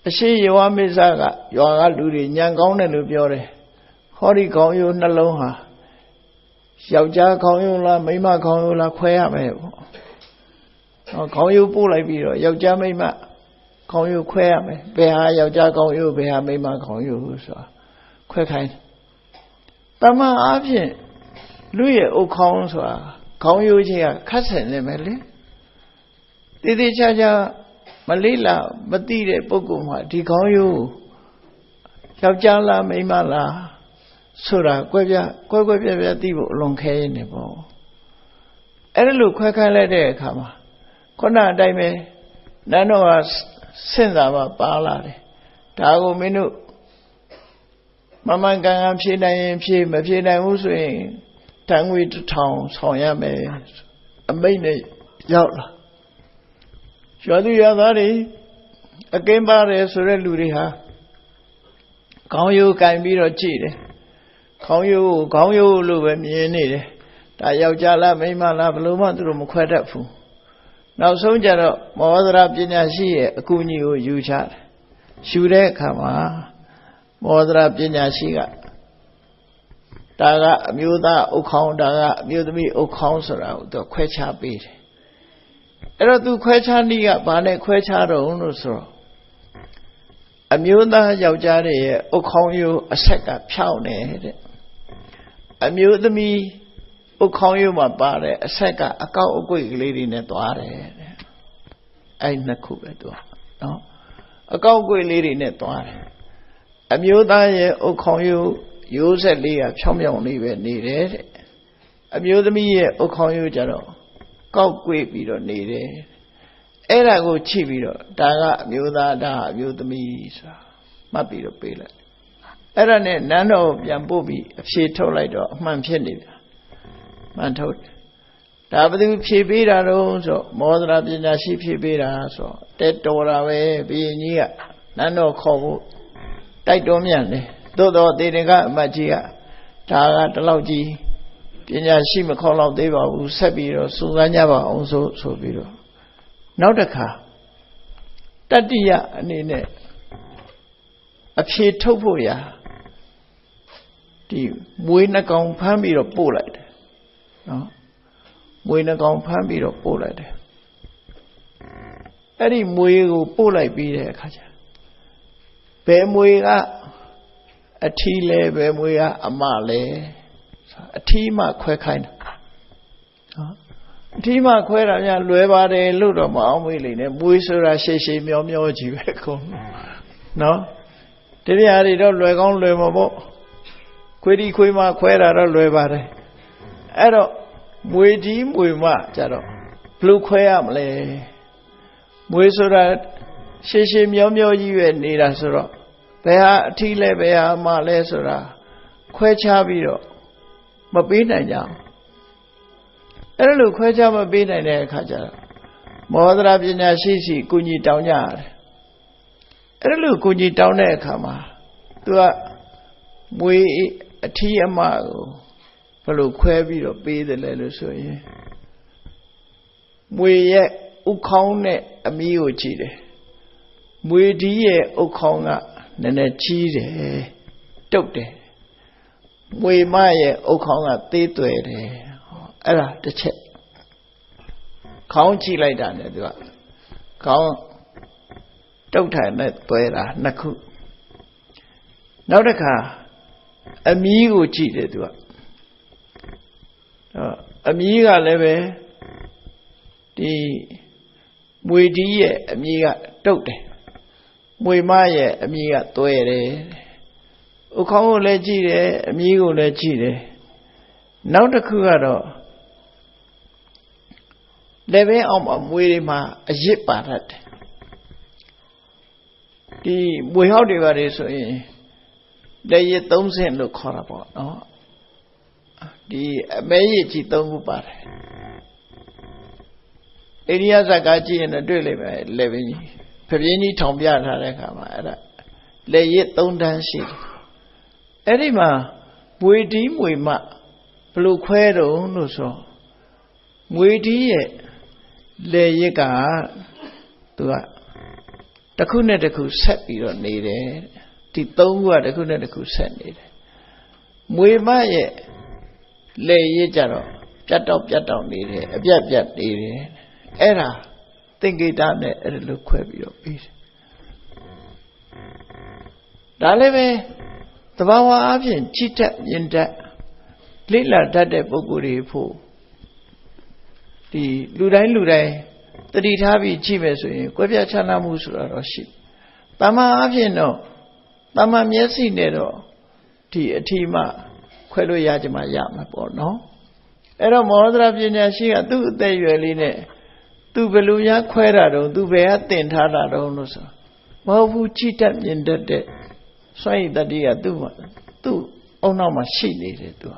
အရှိယဝမိစ္ဆကရွာကလူတွေညံကောင်းတယ်လို့ပြောတယ်။ဟောဒီခေါင်းရိုးနှလုံးဟာယောက်ျားခေါင်းရိုးလားမိန်းမခေါင်းရိုးလားခွဲရမယ်ပေါ့။ခေါင်းရိုးပို့လိုက်ပြီးတော့ယောက်ျားမိန်းမခေါင်းရိုးခွဲရမယ်ဘယ်ဟာယောက်ျားခေါင်းရိုးဘယ်ဟာမိန်းမခေါင်းရိုးဆိုတာခွဲခိုင်းတမန်အားဖြင့်လူရဲ့အုတ်ခေါင်းဆိုတာခေါင်းရိုးချင်းကခတ်ဆင်နေမယ်လေတည်တည်ချာချာမလေးလာမသိတဲ့ပုဂ္ဂိုလ်မှာဒီခေါင်းရိုးယောက်ျားလားမိန်းမလားဆိုတာကွဲပြသိဖို့အလွန်ခဲရနေပေါ့အဲ့ဒါလို့ခွဲခိုင်းလိုက်တဲ့အခါမှာခုနအတိုင်းပဲနန်းတော်ကဆင့်စာမှာပါလာတယ်ဒါကိုမင်းတို့မမှန်ကန်ကန်ဖြေနိုင်ရင်ဖြေမဖြေနိုင်ဘူးဆိုရင်တန်ငွေ1000ဆောင်ရမယ်အမိန့်နဲ့ရောက်လာရွာသူရွာသားတွေအကင်းပါတယ်ဆိုတဲ့လူတွေဟာခေါင်းရိုးကင်ပြီးတော့ကြည့်တယ် ခေါင်းရိုးလို့ပဲမြင်နေတယ်ဒါယောက်ျားလားမိန်းမလားဘယ်လိုမှသူတို့မခွဲတတ်ဘူးနောက်ဆုံးကြတော့မောဟဒရာပညာရှိရဲ့အကူအညီကိုယူချတယ်ယူတဲ့အခါမှာမောဟဒရာပညာရှိကဒါကအမျိုးသားဥခေါင်းဒါကအမျိုးသမီးဥခေါင်းဆိုတာကိုသူခွဲခြားပေးတယ်အဲ့တော့သူခွဲခြားနည်းကဘာနဲ့ခွဲခြားတော့လို့ဆိုတော့အမျိုးသားယောက်ျားတွေရဲ့ဥခေါင်းရိုးအဆက်ကဖြောင်းနေတဲ့အမျိုးသမီးဥခေါင်းရိုးမှာပါတဲ့အဆက်ကအကောက်အကွေ့ကလေးတွေနဲ့သွားတယ်တဲ့အဲ့နှစ်ခုပဲသူကနော်အကောက်အကွေ့လေးတွေနဲ့သွားတယ်အမျိုးသားရဲ့ဥခေါင်းရိုးဆက်လေးကဖြောင်းဖြောင်းလေးပဲနေတယ်တဲ့အမျိုးသမီးရဲ့ဥခေါင်းရိုးကြတော့ကောက်ကွေ့ပြီးတော့နေတယ်အဲ့ဒါကိုချိပြီးတော့ဒါကအမျိုးသားဒါအမျိုးသမီးဆိုတာမှတ်ပြီးတော့ပေးလိုက်အဲ့ဒါနဲ့နန်းတော်ပြန်ပို့ပြီးအဖြေထုတ်လိုက်တော့အမှန်ဖြစ်နေပြီမှန်ထုတ်ဒါဘယ်သူဖြေပေးတာတော့ဆိုမောဟဒရာပညာရှိဖြေပေးတာဆိုတက်တော်တာပဲဘုရင်ကြီးကနန်းတော်ခေါ်ဖို့တိုက်တော်မြန်တယ်သို့တော့တေတင်ကအမတ်ကြီးကဒါကတလောက်ကြီးပညာရှိမခေါ်တော့သေးပါဘူးဆက်ပြီးတော့စူးစမ်းကြပါအောင်ဆိုပြီးတော့နောက်တစ်ခါတတိယအနေနဲ့အဖြေထုတ်ဖို့ရာဒီမွေးနှကောင်ဖမ်းပြီးတော့ပို့လိုက်တယ်နော်မွေးနှကောင်ဖမ်းပြီးတော့ပို့လိုက်တယ်အဲ့ဒီမွေးကိုပို့လိုက်ပြီးတဲ့အခါကျဘယ်မွေးကအထီးလဲဘယ်မွေးကအမလဲအထီးမှခွဲခိုင်းတာနော်အထီးမှခွဲတာများလွယ်ပါတယ်လို့တော့မအောင်မေးလိမ့်နဲ့မွေးဆိုတာရှေ့ရှေ့မျောမျောကြီးပဲကုန်နော်ဒီနေရာတွေတော့လွယ်ကောင်းလွယ်မှာပေါ့ခွေဒီခွေမှခွဲတာတော့လွယ်ပါတယ်အဲ့တော့မွေကြီးမွေမကြတော့ဘလို့ခွဲရမလဲမွေဆိုတာရှေ့ရှေ့မျောမျောကြီးပဲနေတာဆိုတော့ဘယ်ဟာအထီးလဲဘယ်ဟာအမလဲဆိုတာခွဲခြားပြီးတော့မပေးနိုင်ကြဘူးအဲ့လိုခွဲခြားမပေးနိုင်တဲ့အခါကျတော့မောဟဒရာပညာရှိရှိကုညီတောင်းကြရတယ်အဲ့လိုကုညီတောင်းတဲ့အခါမှာသူကမွေအထီးအမကိုဘယ်လိုခွဲပြီးတော့ပေးတယ်လဲလို့ဆိုရင်မွေရဲ့ဥခေါင်းနဲ့အမီးကိုကြည့်တယ်မွေဒီရဲ့ဥခေါင်းကနည်းနည်းကြီးတယ်တုတ်တယ်မွေမရဲ့ဥခေါင်းကသေးသွယ်တယ်အဲ့ဒါတစ်ချက်ခေါင်းကြည့်လိုက်တာနဲ့သူကခေါင်းတုတ်ထိုင်နဲ့သွဲတာနှစ်ခုနောက်တစ်ခါအမီးကိုကြည့်တယ်သူကအမီးကလည်းပဲဒီမွေဒီရဲ့အမီးကတုတ်တယ်မွေမရဲ့အမီးကသွဲတယ်ဥခေါင်းကိုလည်းကြည့်တယ်အမီးကိုလည်းကြည့်တယ်နောက်တစ်ခုကတော့လက်ဘဲအောင်မှာမွေတွေမှာအရစ်ပါတတ်တယ်ဒီမွေဟောက်တွေပါတယ်ဆိုရင်လက်ရည်3ဆင့်လို့ခေါ်တာပေါ့နော်ဒီအမဲရည်ကြီး3ခုပါတယ်အိန္ဒိယဇာတ်ကားကြည့်ရင်တွေ့လိမ့်မယ်လက်ဘင်းကြီးဖပြင်းကြီးထောင်ပြထားတဲ့အခါမှာအဲ့ဒါလက်ရည်3တန်းရှိတယ်အဲ့ဒီမှာမွေဒီမွေမဘလို့ခွဲတော့လို့ဆိုမွေဒီရဲ့လက်ရည်ကသူကတစ်ခုနဲ့တစ်ခုဆက်ပြီးတော့နေတယ်ဒီ3ခုကတစ်ခုနဲ့တစ်ခုဆက်နေတယ်မွေမရဲ့လက်ရည်ကြတော့ပြတ်တော့နေတယ်အပြတ်နေတယ်အဲ့ဒါသင်္ကေတနဲ့အဲ့လိုခွဲပြီးတော့ပြီးတယ်ဒါလည်းပဲသဘာဝအပြင်ကြည်တတ်မြင်တတ်လိလတတ်တဲ့ပုဂ္ဂိုလ်တွေဖို့ဒီလူတိုင်းတတိထားပြီးကြည့်မယ်ဆိုရင်ကွဲပြားခြားနားမှုဆိုတာတော့ရှိတမန်အပြင်တော့တမန်မျက်စိနဲ့တော့ဒီအထီးမှခွဲလို့ရကြမှာရမှာပေါ့နော်အဲ့တော့မောဟဒရာပညာရှိကသူ့အသက်အရွယ်လေးနဲ့သူဘယ်လိုများခွဲတာတော့သူဘယ်ကသင်ထားတာတော့လို့ဆိုမဟုတ်ဘူးကြည်တတ်မြင်တတ်တဲ့စွန့်ရည်တတိကသူ့အုံနောက်မှာရှိနေတယ်သူက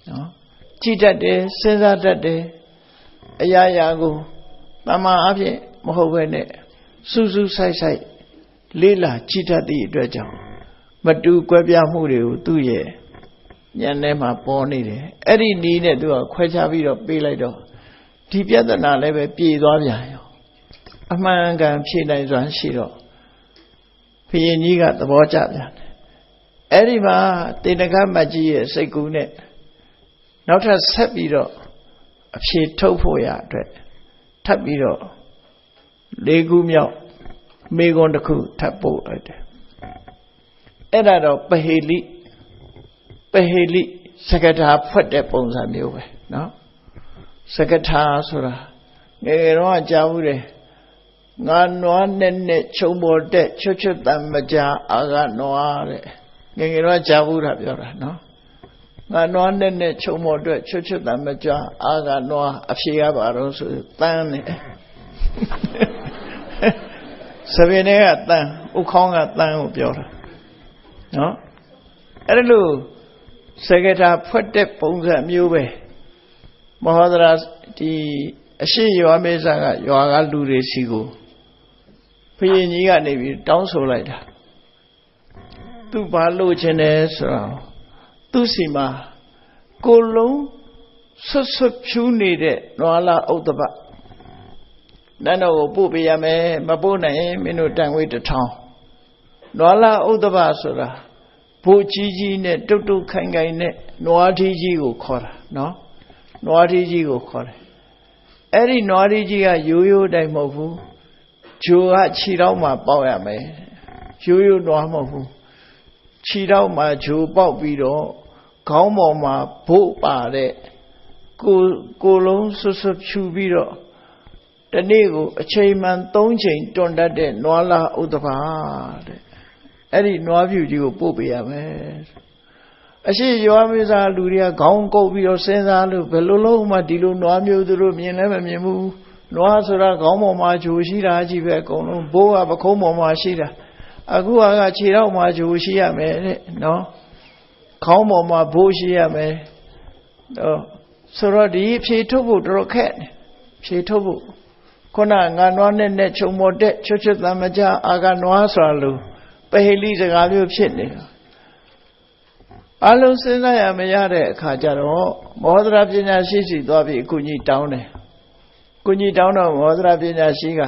နော်ကြည်တတ်တယ်စဉ်းစားတတ်တယ်အရာရာကိုတမန်အဖြစ်မဟုတ်ဘဲနဲ့စူးစူးဆိုင်လေးလာကြည်တတ်သည့်အတွက်ကြောင့်မတူကွဲပြားမှုတွေကိုသူ့ရဲ့ ဉာဏ်ထဲမှာပေါ်နေတယ်အဲ့ဒီနီးနဲ့သူကခွဲခြားပြီးတော့ပေးလိုက်တော့ဒီပြဿနာလည်းပဲပြေသွားပြန်ရောအမှန်ကန်ဖြေနိုင်စွမ်းရှိတော့ဘုရင်ကြီးကသဘောကျပြန်တယ်အဲ့ဒီမှာတေနကမတ်ကြီးရဲ့စိတ်ကူးနဲ့နောက်ထပ်ဆက်ပြီးတော့အဖြေထုတ်ဖို့ရအတွက်ထပ်ပြီးတော့၄ခုမြောက်မေခွန်းတစ်ခုထပ်ပို့လိုက်တယ်အဲ့ဒါတော့ပဟေလိစကထာဖွက်တဲ့ပုံစံမျိုးပဲเนาะစကထာဆိုတာငယ်ငယ်တော့ကြားဘူးတယ်ငါနွားနဲ့ခြုံပေါ်တဲ့ချွတ်တမ်းမကြအာကနွားတဲ့ငယ်ငယ်တော့ကြားဘူးတာပြောတာเนาะငါနွားနဲ့ခြုံပေါ်အတွက်ချွတ်တမ်းမကြအာကနွားအဖြေရပါတော့ဆိုတန်းနေစပင်းတွေကတန်းဥခေါင်းကတန်းကိုပြောတာเนาะအဲ့လိုစကထာဖွက်တဲ့ပုံစံမျိုးပဲမဟောဒရာဒီအရှိရွာမေဇာကရွာကလူတွေစီကိုဘုရင်ကြီးကနေပြီးတောင်းဆိုလိုက်တာသူဘာလို့ခြင်းလဲဆိုတော့သူစီမှာကိုလုံးဆွတ်ဖြူးနေတဲ့နွားလာဥဒ္ဒပနန်းတော်ကိုပို့ပေးရမယ်မပို့နိုင်မင်းတို့တန်ဝေး1000နွားလာဥဒ္ဒပဆိုတာဘိုးကြီးနဲ့တုတ်တုတ်ခိုင်ခိုင်နဲ့နွားထီးကြီးကိုခေါ်တာနော်နွားထီးကြီးကိုခေါ်တယ်အဲ့ဒီနွားထီးကြီးကရိုးရိုးတိုင်းမဟုတ်ဘူးဂျိုကခြေထောက်မှာပေါက်ရမယ်ရိုးရိုးနွားမဟုတ်ဘူးခြေထောက်မှာဂျိုပေါက်ပြီးတော့ခေါင်းပေါ်မှာဘို့ပါတဲ့ကိုလုံးဆွဖြူပြီးတော့တနေ့ကိုအချိန်မှန်3ချိန်တွန်တတ်တဲ့နွားလာဥဒ္ဒဘာတဲ့အဲ့ဒီနွားဖြူကြီးကိုပို့ပေးရမယ်အရှိရွာမေစာလူတွေကခေါင်းကုပ်ပြီးတော့စဉ်းစားလို့ဘယ်လိုလုံးမှဒီလိုနွားမျိုးသူတို့မြင်လည်းမမြင်ဘူးနွားဆိုတာခေါင်းပေါ်မှာဂျိုရှိတာကြီးပဲအကုန်လုံးဘိုးကပခုံးပေါ်မှာရှိတာအခုကခြေထောက်မှာဂျိုရှိရမယ်တဲ့နော်ခေါင်းပေါ်မှာဘိုးရှိရမယ်ဆိုတော့ဒီဖြေထုတ်ဖို့တော်တော်ခက်ဖြေထုတ်ဖို့ခုနငါနွားနဲ့ခြုံပေါ်တဲ့ချွတ်တမ်းမကြအာကနွားဆိုတာလို့ပဟေလိစကားမျိုးဖြစ်နေတာအလုံးစဉ်းစားရမရတဲ့အခါကျတော့မောဟဒရာပညာရှိစီသွားပြီးအကူကြီးတောင်းတယ်။ကူကြီးတောင်းတော့မောဟဒရာပညာရှိက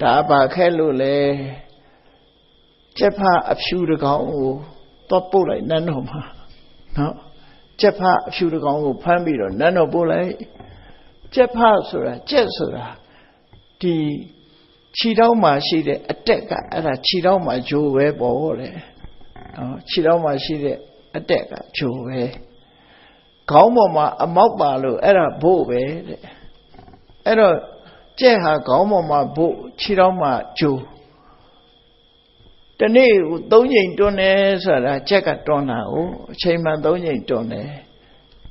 ဒါပါခဲလို့လေကျက်ဖအဖြူတကောင်ကိုတော့ပို့လိုက်နန်းတော်မှာနော်ကျက်ဖအဖြူတကောင်ကိုဖမ်းပြီးတော့နန်းတော်ပို့လိုက်ကျက်ဖဆိုတာကျက်ဆိုတာဒီခြေထောက်မှာရှိတဲ့အတက်ကအဲ့ဒါခြေထောက်မှာဂျိုးပဲပေါ့တဲ့နော်ခြေထောက်မှာရှိတဲ့အတက်ကဂျိုးပဲခေါင်းပေါ်မှာအမောက်ပါလို့အဲ့ဒါဘို့ပဲတဲ့အဲ့တော့ကြက်ဟာခေါင်းပေါ်မှာဘို့ခြေထောက်မှာဂျိုးတနေ့ကို3ချိန်တွန်းတယ်ဆိုတာကြက်ကတွန်းတာကိုအချိန်မှ3ချိန်တွန်းတယ်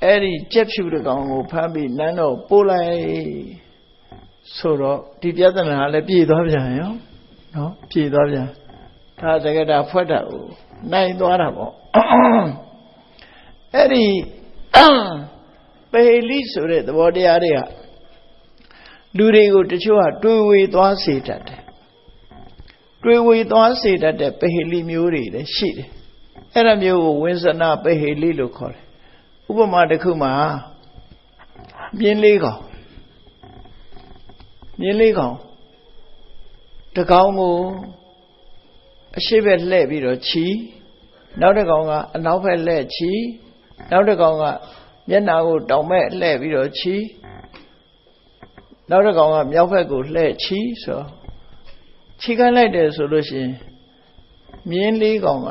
အဲ့ဒီကြက်ဖြူတကောင်ကိုဖမ်းပြီးနန်းတော်ပို့လိုက်ဆိုတော့ဒီပြဿနာလည်းပြေသွားပြန်ရောနော်ပြေသွားပြန်ဒါစကတာဖွက်တာကိုနိုင်သွားတာပေါ့အဲ့ဒီပေလိဆိုတဲ့သဘောတရားတွေကလူတွေကိုတချို့ကတွေးဝေသွားစေတတ်တယ်တွေးဝေသွားစေတတ်တဲ့ပေလိမျိုးတွေလည်းရှိတယ်အဲ့ဒါမျိုးကိုဝိဇ္ဇနာပေလိလို့ခေါ်တယ်ဥပမာတစ်ခုမှာမြင်းလေးကောင်တကောင်ကိုအရှိဘက်လှည့်ပြီးတော့ခြီးနောက်တစ်ကောင်ကအနောက်ဘက်လှည့်ခြီးနောက်တစ်ကောင်ကမျက်နှာကိုတောင်ဘက်လှည့်ပြီးတော့ခြီးနောက်တစ်ကောင်ကမြောက်ဘက်ကိုလှည့်ခြီးဆိုခြီးခိုင်းလိုက်တယ်ဆိုလို့ရှိရင်မြင်းလေးကောင်က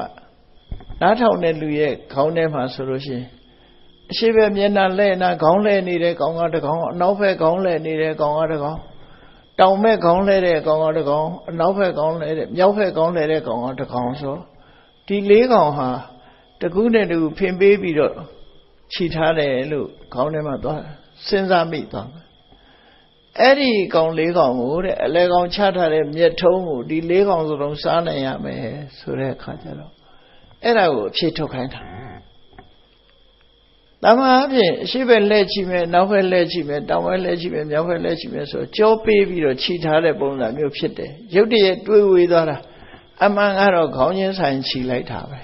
နားထောင်တဲ့လူရဲ့ခေါင်းထဲမှာဆိုလို့ရှိရင်အရှိဘက်မျက်နှာလှည့်နာခေါင်းလှည့်နေတဲ့ကောင်ကတစ်ကောင်အနောက်ဘက်ခေါင်းလှည့်နေတဲ့ကောင်ကတစ်ကောင်တောင်ဘက်ခေါင်းလဲတဲ့ကောင်ကတစ်ကောင်အနောက်ဘက်ခေါင်းလဲတဲ့မြောက်ဘက်ခေါင်းလဲတဲ့ကောင်ကတစ်ကောင်ဆိုဒီ၄ကောင်ဟာတကူးနဲ့တကူးဖင်ပေးပြီးတော့ခြိထားတယ်လို့ခေါင်းထဲမှာသွားစဉ်းစားမိသွားတယ်အဲ့ဒီကောင်၄ကောင်ကိုတဲ့အလဲကောင်ချထားတဲ့မြက်ထုံးကိုဒီ၄ကောင်စလုံးစားနိုင်ရမယ်ဆိုတဲ့အခါကျတော့အဲ့ဒါကိုအဖြစ်ထုတ်ခိုင်းတာတမန်အပြင်အရှိဘက်လှည့်ချိမယ်နောက်ဘက်လှည့်ချိမယ်တောင်ဘက်လှည့်ချိမယ်မြောက်ဘက်လှည့်ချိမယ်ဆိုကြောပေးပြီးတော့ခြိထားတဲ့ပုံစံမျိုးဖြစ်တယ်ရုပ်တရက်တွေးဝေသွားတာအမှန်ကတော့ခေါင်းချင်းဆိုင်ခြိလိုက်တာပဲ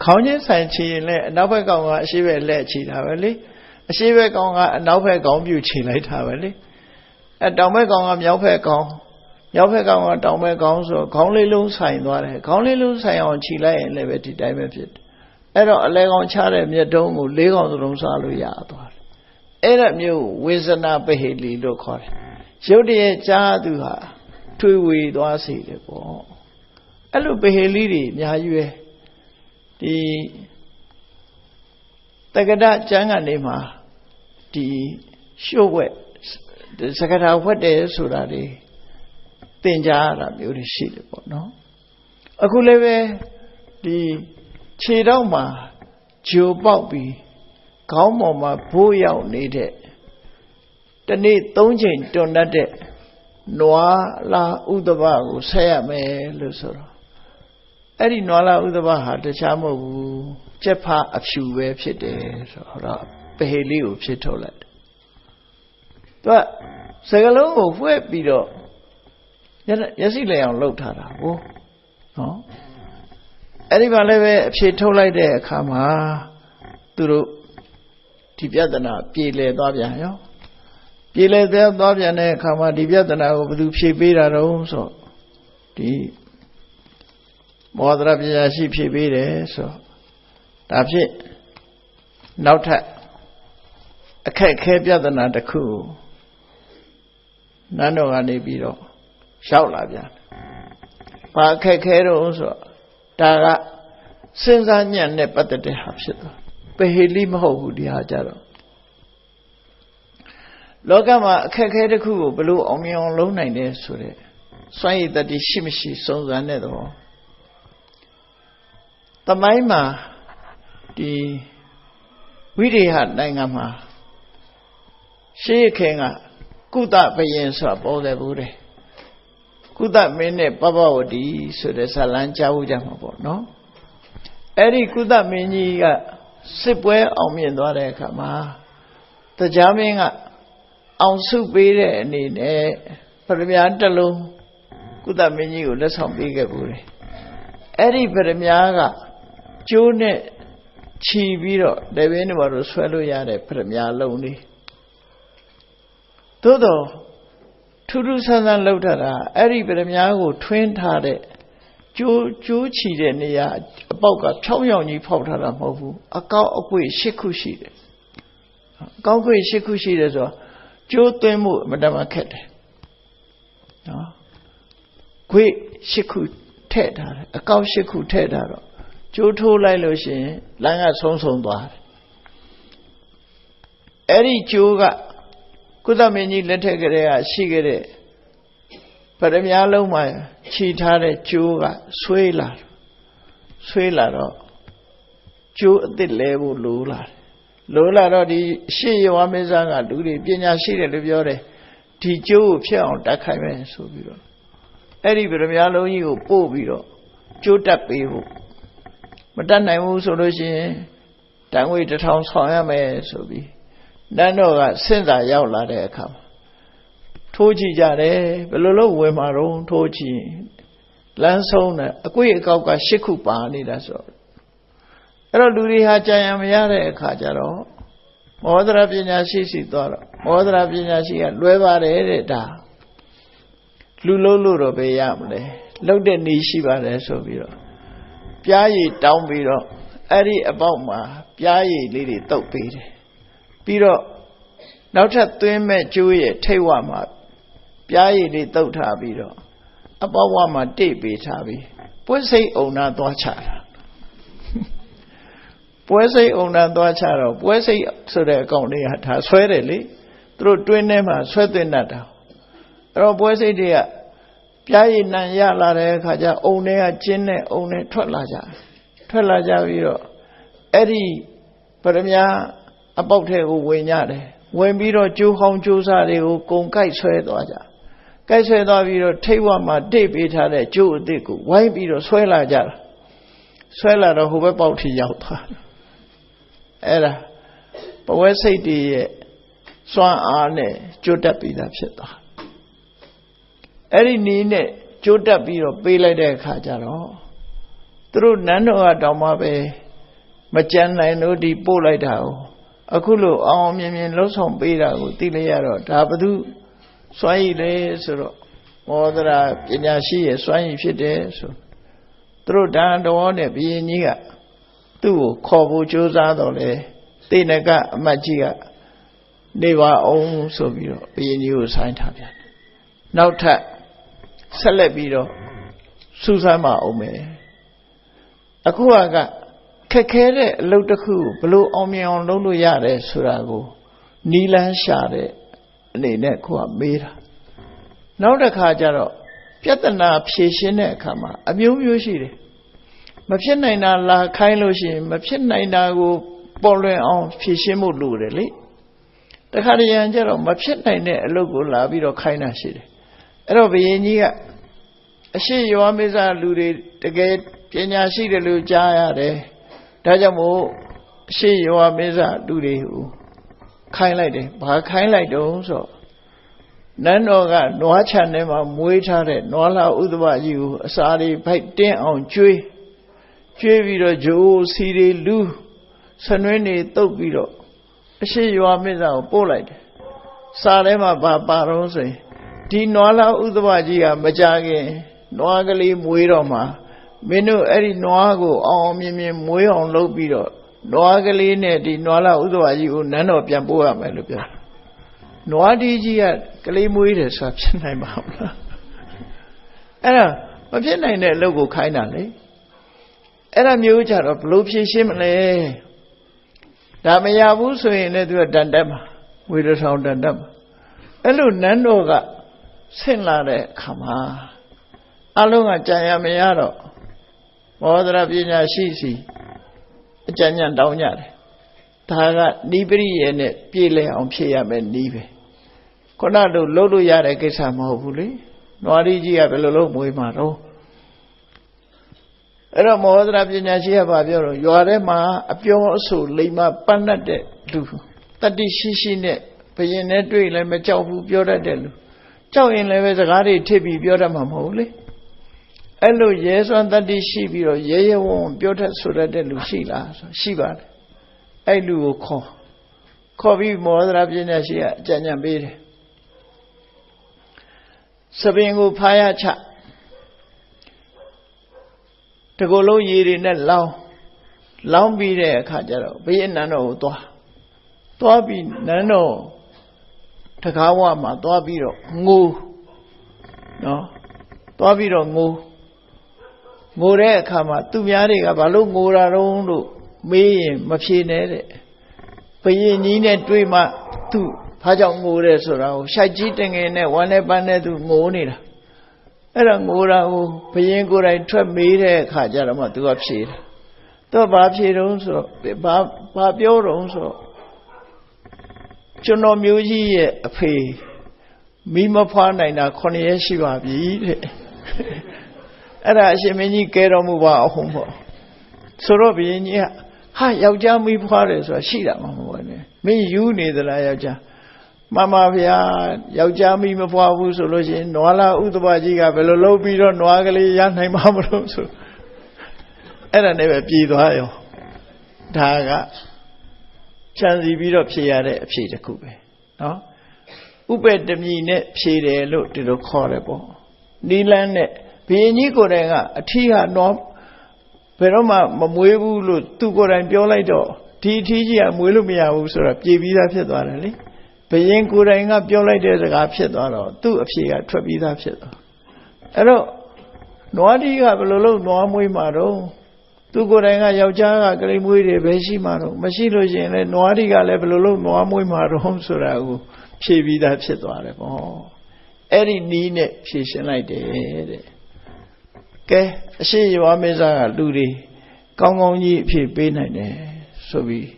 ခေါင်းချင်းဆိုင်ချီရင်လည်းအနောက်ဘက်ကောင်ကအရှိဘက်လက်ချီတာပဲလေအရှိဘက်ကောင်ကအနောက်ဘက်ကောင်ပြုချီလိုက်တာပဲလေတောင်ဘက်ကောင်ကမြောက်ဘက်ကောင်မြောက်ဘက်ကောင်ကတောင်ဘက်ကောင်ဆိုခေါင်းလေးလုံးဆိုင်သွားတယ်ခေါင်းလေးလုံးဆိုင်အောင်ချီလိုက်ရင်လည်းပဲဒီတိုင်းပဲဖြစ်တယ်အဲ့တော့အလဲကောင်ချတဲ့မြတ်တုံးကို၄ကောင်စလုံးစားလို့ရသွားတယ်အဲ့ဒါမျိုးဝေဇနာပဟေလီလို့ခေါ်တယ်ရုပ်တရက်ကြားသူဟာထွေဝေသွားစေတယ်ပေါ့အဲ့လိုပဟေလီတွေအများကြီးပဲဒီတက္ကဒကျမ်းကနေမှာဒီရှုပ်ဝက်စကထာဝက်တယ်ဆိုတာတွေသင်ကြားရတာမျိုးတွေရှိတယ်ပေါ့နော်အခုလည်းပဲဒီခြေတော့မှာဂျိုပေါက်ပြီးခေါင်းပေါ်မှာဘိုးရောက်နေတဲ့တနေ့၃ချိန်တွန်တတ်တဲ့နွားလာဥဒဘကိုဆက်ရမယ်လို့ဆိုတော့အဲ့ဒီနွားလာဥဒဘဟာတခြားမဟုတ်ဘူးကျက်ဖအဖြူပဲဖြစ်တယ်ဆိုတော့ပဟေလိကိုဖြစ်ထုတ်လိုက်တယ်သူကစကလုံးကိုဖွက်ပြီးတော့ရစီလေအောင်လှုပ်ထားတာဟုတ်နော်အဲ့ဒီမှာလည်းပဲအဖြေထုတ်လိုက်တဲ့အခါမှာသူတို့ဒီပြဿနာပြေလည်သွားပြန်ရောပြေလည်သွားပြန်တဲ့အခါမှာဒီပြဿနာကိုဘယ်သူဖြေပေးတာတုံးဆိုဒီမောဒရာပညာရှိဖြေပေးတယ်ဆိုဒါဖြစ်နောက်ထပ်အခက်ခဲပြဿနာတစ်ခုနန်းတော်ကနေပြီးတော့ရောက်လာပြန်ဘာအခက်ခဲတော့ဆိုဒါကစဉ်းစားညံ့နဲ့ပတ်သက်တဲ့ဟာဖြစ်သွားပဟေလိမဟုတ်ဘူးဒီဟာကြတော့လောကမှာအခက်ခဲတစ်ခုကိုဘလို့အောင်မြင်အောင်လုပ်နိုင်တယ်ဆိုတဲ့စွမ်းရည်တတိရှိမရှိစုံစမ်းတဲ့တော့သမိုင်းမှာဒီဝိရိယနိုင်ငံမှာရှေးခင်ကကုသဘယင်ဆိုတာပေါ်တယ်ဘူးတဲ့ကုသမင်းနဲ့ပပဝတီဆိုတဲ့ဇာလန်းကြားဦးကြမှာပေါ့နော်အဲ့ဒီကုသမင်းကြီးကစစ်ပွဲအောင်မြင်သွားတဲ့အခါမှာတရားမင်းကအောင်စုပေးတဲ့အနေနဲ့ပရမညာတစ်လုံးကုသမင်းကြီးကိုလက်ဆောင်ပေးခဲ့ဘူးလေအဲ့ဒီပရမညာကကျိုးနဲ့ခြီးပြီးတော့တပင်းတွေမှာဆွဲလို့ရတဲ့ပရမညာလုံးလေးသို့တော့ထူးထူးဆန်းဆန်းလောက်တာအဲ့ဒီပရမညာကိုထွင်းထားတဲ့ကျိုးချီတဲ့နေရာအပေါက်ကဖြောင်းရောင်ကြီးဖောက်ထားတာမဟုတ်ဘူးအကောက်အကွေ့၈ခုရှိတယ်အကောက်ကွေ့၈ခုရှိတယ်ဆိုတော့ကျိုးသွင်းမှုအမတမခက်တယ်နော်ကွေ့၈ခုထည့်ထားတယ်အကောက်၈ခုထည့်ထားတော့ကျိုးထိုးလိုက်လို့ရှိရင်လမ်းကဆုံးသွားတယ်အဲ့ဒီကျိုးကကုသမင်းကြီးလက်ထက်ကလေးကရှိခဲ့တဲ့ပရမညာလုံးမှာခြိထားတဲ့ကျိုးကဆွေးလာတော့ကျိုးအစ်စ်လဲဖို့လိုလာတော့ဒီရှေ့ရွာမင်းသားကလူတွေပညာရှိတယ်လို့ပြောတယ်ဒီကျိုးကိုဖျက်အောင်တက်ခိုင်းမယ်ဆိုပြီးတော့အဲ့ဒီပရမညာလုံးကြီးကိုပို့ပြီးတော့ကျိုးတက်ပေးဖို့မတက်နိုင်ဘူးဆိုလို့ရှိရင်တန်ငွေ1000ဆောင်ရမယ်ဆိုပြီးနန်းတော်ကဆင့်သာရောက်လာတဲ့အခါမှာထိုးကြည့်ကြတယ်ဘယ်လိုလုပ်ဝင်မှာတော့ထိုးကြည့်လမ်းဆုံးတယ်အကွေ့အကောက်က၈ခုပါနေတာဆိုအဲ့တော့လူတွေဟာကြံရမရတဲ့အခါကျတော့မောဒရာပညာရှိစီသွားတော့မောဒရာပညာရှိကလွဲပါတယ်တဲ့ဒါလူလုံးလို့တော့ပဲရမလဲလှုပ်တဲ့နေရှိပါတယ်ဆိုပြီးတော့ပြားရည်တောင်းပြီးတော့အဲ့ဒီအပေါက်မှာပြားရည်လေးတွေတုပ်ပေးတယ်ပြီးတော့နောက်ထပ်သွင်းမဲ့ကျိုးရဲ့ထိတ်ဝမှာပြားရည်လေးတုပ်ထားပြီးတော့အပေါက်ဝမှာတိတ်ပေးထားပြီးပွဲစိတ်အုံနာသွားချတာပွဲစိတ်အုံနာသွားချတော့ပွဲစိတ်ဆိုတဲ့အကောင်လေးကဒါဆွဲတယ်လေသူတို့တွင်းထဲမှာဆွဲသွင်းတတ်တာအဲ့တော့ပွဲစိတ်တွေကပြားရည်နံရလာတဲ့အခါကျအုံတွေကကျင်းတဲ့အုံတွေထွက်လာကြပြီးတော့အဲ့ဒီပရမညာအပေါက်ထဲကိုဝင်ကြတယ်ဝင်ပြီးတော့ကျိုးဟောင်းကျိုးစားတွေကိုကုံကိုက်ဆွဲသွားကြကိုက်ဆွဲသွားပြီးတော့ထိတ်ဝမှာတိတ်ပေးထားတဲ့ကျိုးအသစ်ကိုဝိုင်းပြီးတော့ဆွဲလာကြတာဆွဲလာတော့ဟိုဘက်ပေါက်ထိရောက်သွားအဲ့ဒါပဝဲစိတ်တည်းရဲ့စွမ်းအားနဲ့ကြိုးတက်ပြီးသားဖြစ်သွားအဲ့ဒီနီးနဲ့ကြိုးတက်ပြီးတော့ပေးလိုက်တဲ့အခါကျတော့သူတို့နန်းတော်ကတောင်မှပဲ မကြမ်းနိုင်လို့ဒီပို့လိုက်တာကိုအခုလို့အောင်မြင်မြင်လှုပ်ဆောင်ပေးတာကိုသိလိုက်ရတော့ဒါဘသူစွမ်းရည်လေဆိုတော့မောဒရာပညာရှိရဲ့စွမ်းရည်ဖြစ်တယ်ဆိုသူတို့တန်တော်နဲ့ဘုရင်ကြီးကသူ့ကိုခေါ်ဖို့ကြိုးစားတော့လေတေနကအမတ်ကြီးကနေပါအောင်ဆိုပြီးတော့ဘုရင်ကြီးကိုဆိုင်းထားပြန်တယ်နောက်ထပ်ဆက်လက်ပြီးတော့စူးစမ်းမအောင်မယ်အခုကခက်ခဲတဲ့အလုပ်တစ်ခုဘလို့အောင်မြင်အောင်လုပ်လို့ရတယ်ဆိုတာကိုနီလန်းရှာတဲ့အနေနဲ့ကိုကမေးတာနောက်တစ်ခါကျတော့ပြဿနာဖြေရှင်းတဲ့အခါမှာအမျိုးမျိုးရှိတယ်မဖြစ်နိုင်တာလာခိုင်းလို့ရှိရင်မဖြစ်နိုင်တာကိုပေါ်လွင်အောင်ဖြေရှင်းဖို့လိုတယ်လေတခါတရံကျတော့မဖြစ်နိုင်တဲ့အလုပ်ကိုလာပြီးတော့ခိုင်းတာရှိတယ်အဲ့တော့ဘုရင်ကြီးကအရှိယောမေဇလူတွေတကယ်ပညာရှိတယ်လို့ကြားရတယ်ဒါကြောင့်မို့အရှိယောမေဇလူတွေကိုခိုင်းလိုက်တယ်ဘာခိုင်းလိုက်တုံးဆိုနန်းတော်ကနွားခြံထဲမှာမွေးထားတဲ့နွားလာဥဒ္ဓဘကြီးကိုအစာတွေဖိုက်တင်းအောင်ကျွေးပြီးတော့ဂျိုးစီတွေလူဆနွင်းတွေတုပ်ပြီးတော့အရှိယောမေဇကိုပို့လိုက်တယ်စာထဲမှာပါတော့ဆိုရင်ဒီနွားလာဥဒ္ဓဘကြီးကမကြခင်နွားကလေးမွေးတော့မှာမင်းတို့အဲ့ဒီနွားကိုအောင်မြင်မြင်မွေးအောင်လုပ်ပြီးတော့နွားကလေးနဲ့ဒီနွားလာဥဒ္ဓဘကြီးကိုနန်းတော်ပြန်ပို့ရမယ်လို့ပြောနွားဒီကြီးကကလေးမွေးတယ်ဆိုတာဖြစ်နိုင်ပါမလားအဲ့ဒါမဖြစ်နိုင်တဲ့အလုပ်ကိုခိုင်းတာလေအဲ့ဒါမျိုးကြတော့ဘလို့ဖြေရှင်းမလဲဒါမရဘူးဆိုရင်လည်းသူကတန်တက်မှာဝေဒဆောင်တန်တက်မှာအဲ့လိုနန်းတော်ကဆင့်လာတဲ့အခါမှာအလုံးကကြံရမရတော့မောဒရာပညာရှိစီအကြံဉာဏ်တောင်းကြတယ်ဒါကနိပရိယေနဲ့ပြေလည်အောင်ဖြည့်ရမယ်နီးပဲခုနတို့လှုပ်လို့ရတဲ့ကိစ္စမဟုတ်ဘူးလေနွားရီကြီးကဘယ်လိုလုပ်မွေးမှာတော့အဲ့တော့မောဒရာပညာရှိကဘာပြောတော့ရွာထဲမှာအပြောအဆိုလိမ္မာပတ်တတ်တဲ့လူတတ္တိရှိနဲ့ဘယင်နဲ့တွေ့လည်းမကြောက်ဘူးပြောတတ်တဲ့လူကြောက်ရင်လည်းပဲစကားတွေထစ်ပြီးပြောတတ်မှာမဟုတ်လေအဲ့လိုရဲစွမ်းတတ္တိရှိပြီးတော့ရဲရဲဝံ့ဝံ့ပြောတတ်ဆိုတတ်တဲ့လူရှိလားဆိုရှိပါတယ်အဲ့လူကိုခေါ်ပြီးမောဒရာပညာရှိကအကြံဉာဏ်ပေးတယ်စပင်ကိုဖားရချတကူလုံးရေတွေနဲ့လောင်းပြီးတဲ့အခါကျတော့ဘုရင်နန်းတော်ကိုသွားပြီးနန်းတော်တကားဝမှာသွားပြီးတော့ငိုနော်သွားပြီးတော့ငိုတဲ့အခါမှာသူများတွေကဘာလို့ငိုတာတုံးလို့မေးရင်မဖြေနဲ့တဲ့ဘုရင်ကြီးနဲ့တွေ့မှသူဘာကြောင့်ငိုတယ်ဆိုတာကိုရှိုက်ကြီးတငယ်နဲ့ဝမ်းနဲ့ပန်းနဲ့သူငိုနေတာအဲ့တော့ငိုတာကိုဘုရင်ကိုယ်တိုင်ထွက်မေးတဲ့အခါကျတော့မှသူကဖြေတယ်သူကဘာဖြေတုံးဆိုတော့ဘာပြောတုံးဆိုတော့ကျွန်တော်မျိုးကြီးရဲ့အဖေမိမဖွားနိုင်တာ9ရက်ရှိပါပြီတဲ့အဲ့ဒါအရှင်မင်းကြီးကဲတော်မူပါအောင်ပေါ့ဆိုတော့ဘုရင်ကြီးကဟာယောက်ျားမိဖွားတယ်ဆိုတာရှိတာမဟုတ်ဘူးနဲ့မင်းယူနေသလားယောက်ျားမှန်ပါဗျာယောက်ျားမိမဖွားဘူးဆိုလို့ရှိရင်နွားလာဥဒ္ဓဘကြီးကဘယ်လိုလုပ်ပြီးတော့နွားကလေးရနိုင်မှာမလို့ဆိုအဲ့ဒါနဲ့ပဲပြည်သွားရောဒါကချမ်းစီပြီးတော့ဖြေရတဲ့အဖြေတစ်ခုပဲနော်ဥပ္ပတမီနဲ့ဖြေတယ်လို့ဒီလိုခေါ်တယ်ပေါ့နီလန်းနဲ့ဘုရင်ကြီးကိုယ်တိုင်ကအထီးကနွားဘယ်တော့မှမမွေးဘူးလို့သူကိုယ်တိုင်ပြောလိုက်တော့ဒီအထီးကြီးကမွေးလို့မရဘူးဆိုတာပြေပြီးသားဖြစ်သွားတယ်လေဘုရင်ကိုယ်တိုင်ကပြောလိုက်တဲ့စကားဖြစ်သွားတော့သူ့အဖြေကထွက်ပြီးသားဖြစ်သွားအဲ့တော့နွားတီးကဘယ်လိုလုပ်နွားမွေးမှာတော့သူကိုယ်တိုင်ကယောက်ျားကကလေးမွေးတယ်ပဲရှိမှာတော့မရှိလို့ရှိရင်လည်းနွားတီးကလည်းဘယ်လိုလုပ်နွားမွေးမှာတော့ဆိုတာကိုဖြေပြီးသားဖြစ်သွားတယ်ပေါ့အဲ့ဒီနီးနဲ့ဖြေရှင်းလိုက်တယ်တဲ့ကဲအရှိယောမေဇကလူတွေကောင်းကောင်းကြီးအဖြေပေးနိုင်တယ်ဆိုပြီး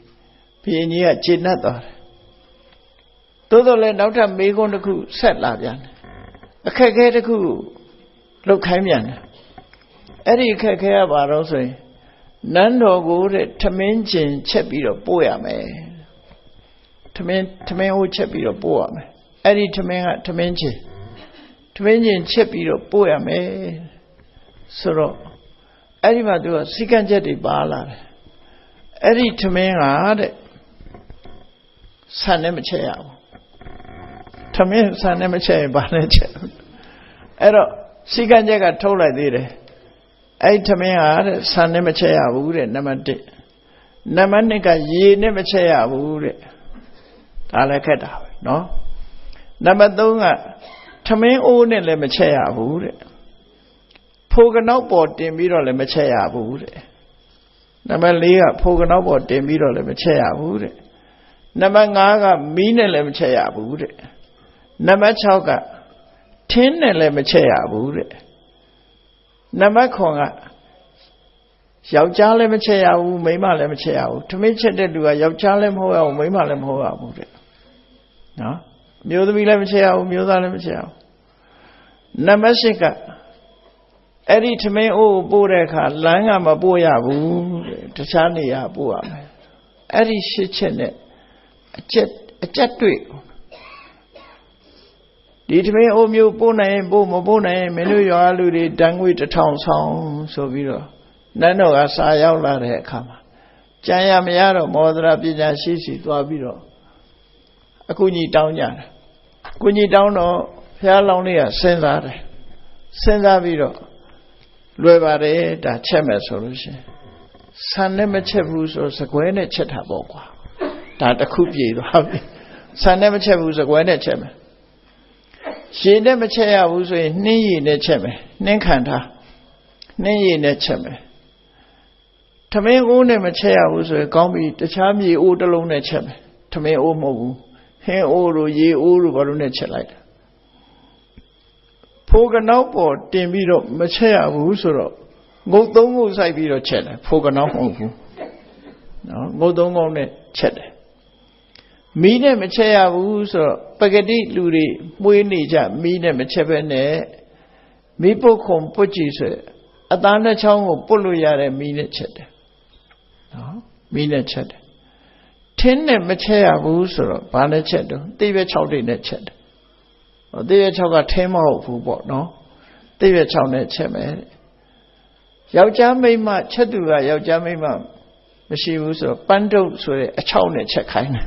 ဘုရင်ကြီးကကျေနပ်သွားတယ်သို့တော်လည်းနောက်ထပ်မေးခွန်းတစ်ခုဆက်လာပြန်တယ်အခက်အခဲတစ်ခုလောက်ခိုင်းပြန်တယ်အဲ့ဒီအခက်အခဲကဘာလို့ဆိုရင်နန်းတော်ကိုတဲ့ထမင်းကျင်ချက်ပြီးတော့ပို့ရမယ်ထမင်းဟိုချက်ပြီးတော့ပို့ရမယ်အဲ့ဒီထမင်းကထမင်းကျင်ချက်ပြီးတော့ပို့ရမယ်ဆိုတော့အဲ့ဒီမှာသူကစီကံချက်တွေပါလာတယ် အဲ့ဒီထမင်းကတဲ့ဆန်နဲ့မချက်ရဘူးထမင်းဆန်နဲ့မချက်ရင်ဘာနဲ့ချက်အဲ့တော့စီကံချက်ကထုတ်လိုက်သေးတယ်အဲ့ဒီထမင်းကတဲ့ဆန်နဲ့မချက်ရဘူးတဲ့နံပါတ်1နံပါတ်2ကရေနဲ့မချက်ရဘူးတဲ့ဒါလည်းခက်တာပဲနော်နံပါတ်3ကထမင်းအိုးနဲ့လည်းမချက်ရဘူးတဲ့ဖိုကနောက်ပေါ်တင်ပြီးတော့လည်းမချက်ရဘူးတဲ့နံပါတ်4ကဖိုကနောက်ပေါ်တင်ပြီးတော့လည်းမချက်ရဘူးတဲ့နံပါတ်5ကမီးနဲ့လည်းမချက်ရဘူးတဲ့နံပါတ်6ကထင်းနဲ့လည်းမချက်ရဘူးတဲ့နံပါတ်9ကယောက်ျားလည်းမချက်ရဘူးမိန်းမလည်းမချက်ရဘူးထမင်းချက်တဲ့လူကယောက်ျားလည်းမဟုတ်ရဘူးမိန်းမလည်းမဟုတ်ရဘူးတဲ့နော်မျိုးသမီးလည်းမချက်ရဘူးမျိုးသားလည်းမချက်ရဘူးနံပါတ်10ကအဲ့ဒီထမင်းအိုးပို့တဲ့အခါလမ်းကမပို့ရဘူးတဲ့တခြားနေရာပို့ရမယ်အဲ့ဒီ10ချက်နဲ့အကျက်တွေ့ဒီထမင်းအိုးမျိုးပို့နိုင်ရင်ပို့မပို့နိုင်ရင်မင်းတို့ရွာလူတွေတန်ငွေ1000ဆောင်ဆိုပြီးတော့နန်းတော်ကစာရောက်လာတဲ့အခါမှာကြံရမရတော့မောဒရာပညာရှိစီသွားပြီးတော့အကူကြီးတောင်းကြတယ်အကူကြီးတောင်းတော့ဘုရားလောင်းလေးကစဉ်းစားတယ်စဉ်းစားပြီးတော့လွယ်ပါတယ်ဒါချက်မယ်ဆိုလို့ရှိရင်ဆန်နဲ့မချက်ဘူးဆိုစကွဲနဲ့ချက်တာပေါ့ကွာဒါတစ်ခုပြေသွားပြီဆန်နဲ့မချက်ဘူးစကွဲနဲ့ချက်မယ်ရေနဲ့မချက်ရဘူးဆိုရင်နှင်းရည်နဲ့ချက်မယ်နှင်းခံထားနှင်းရည်နဲ့ချက်မယ်ထမင်းအိုးနဲ့မချက်ရဘူးဆိုရင်ကောင်းပြီတခြားမြေအိုးတစ်လုံးနဲ့ချက်မယ်ထမင်းအိုးမဟုတ်ဘူးဟင်းအိုးတို့ရေအိုးတို့ဘာလို့နဲ့ချက်လိုက်တာဖိုးကနောက်ပေါ်တင်ပြီးတော့မချက်ရဘူးဆိုတော့ငုတ်သုံးငုတ်ဆိုင်ပြီးတော့ချက်တယ်ဖိုးကနောက်မဟုတ်ဘူးနော်ငုတ်သုံးငုတ်နဲ့ချက်တယ်မီးနဲ့မချက်ရဘူးဆိုတော့ပဂတိလူတွေမှုေးနေကြမီးနဲ့မချက်ဘဲနဲ့မီးပုတ်ခုံပုတ်ကြည့်ဆိုအသားနှစ်ချောင်းကိုပုတ်လို့ရတဲ့မီးနဲ့ချက်တယ်နော်မီးနဲ့ချက်တယ်ထင်းနဲ့မချက်ရဘူးဆိုတော့ဘာနဲ့ချက်တော့သိပဲ6တိနဲ့ချက်တယ်ဟောသိပဲ6ကထင်းမဟုတ်ဘူးပေါ့နော်သိပဲ6နဲ့ချက်မယ်ယောက်ျားမိန်းမချက်သူကယောက်ျားမိန်းမမရှိဘူးဆိုတော့ပန်းတုပ်ဆိုတဲ့အချောက်နဲ့ချက်ခိုင်းတယ်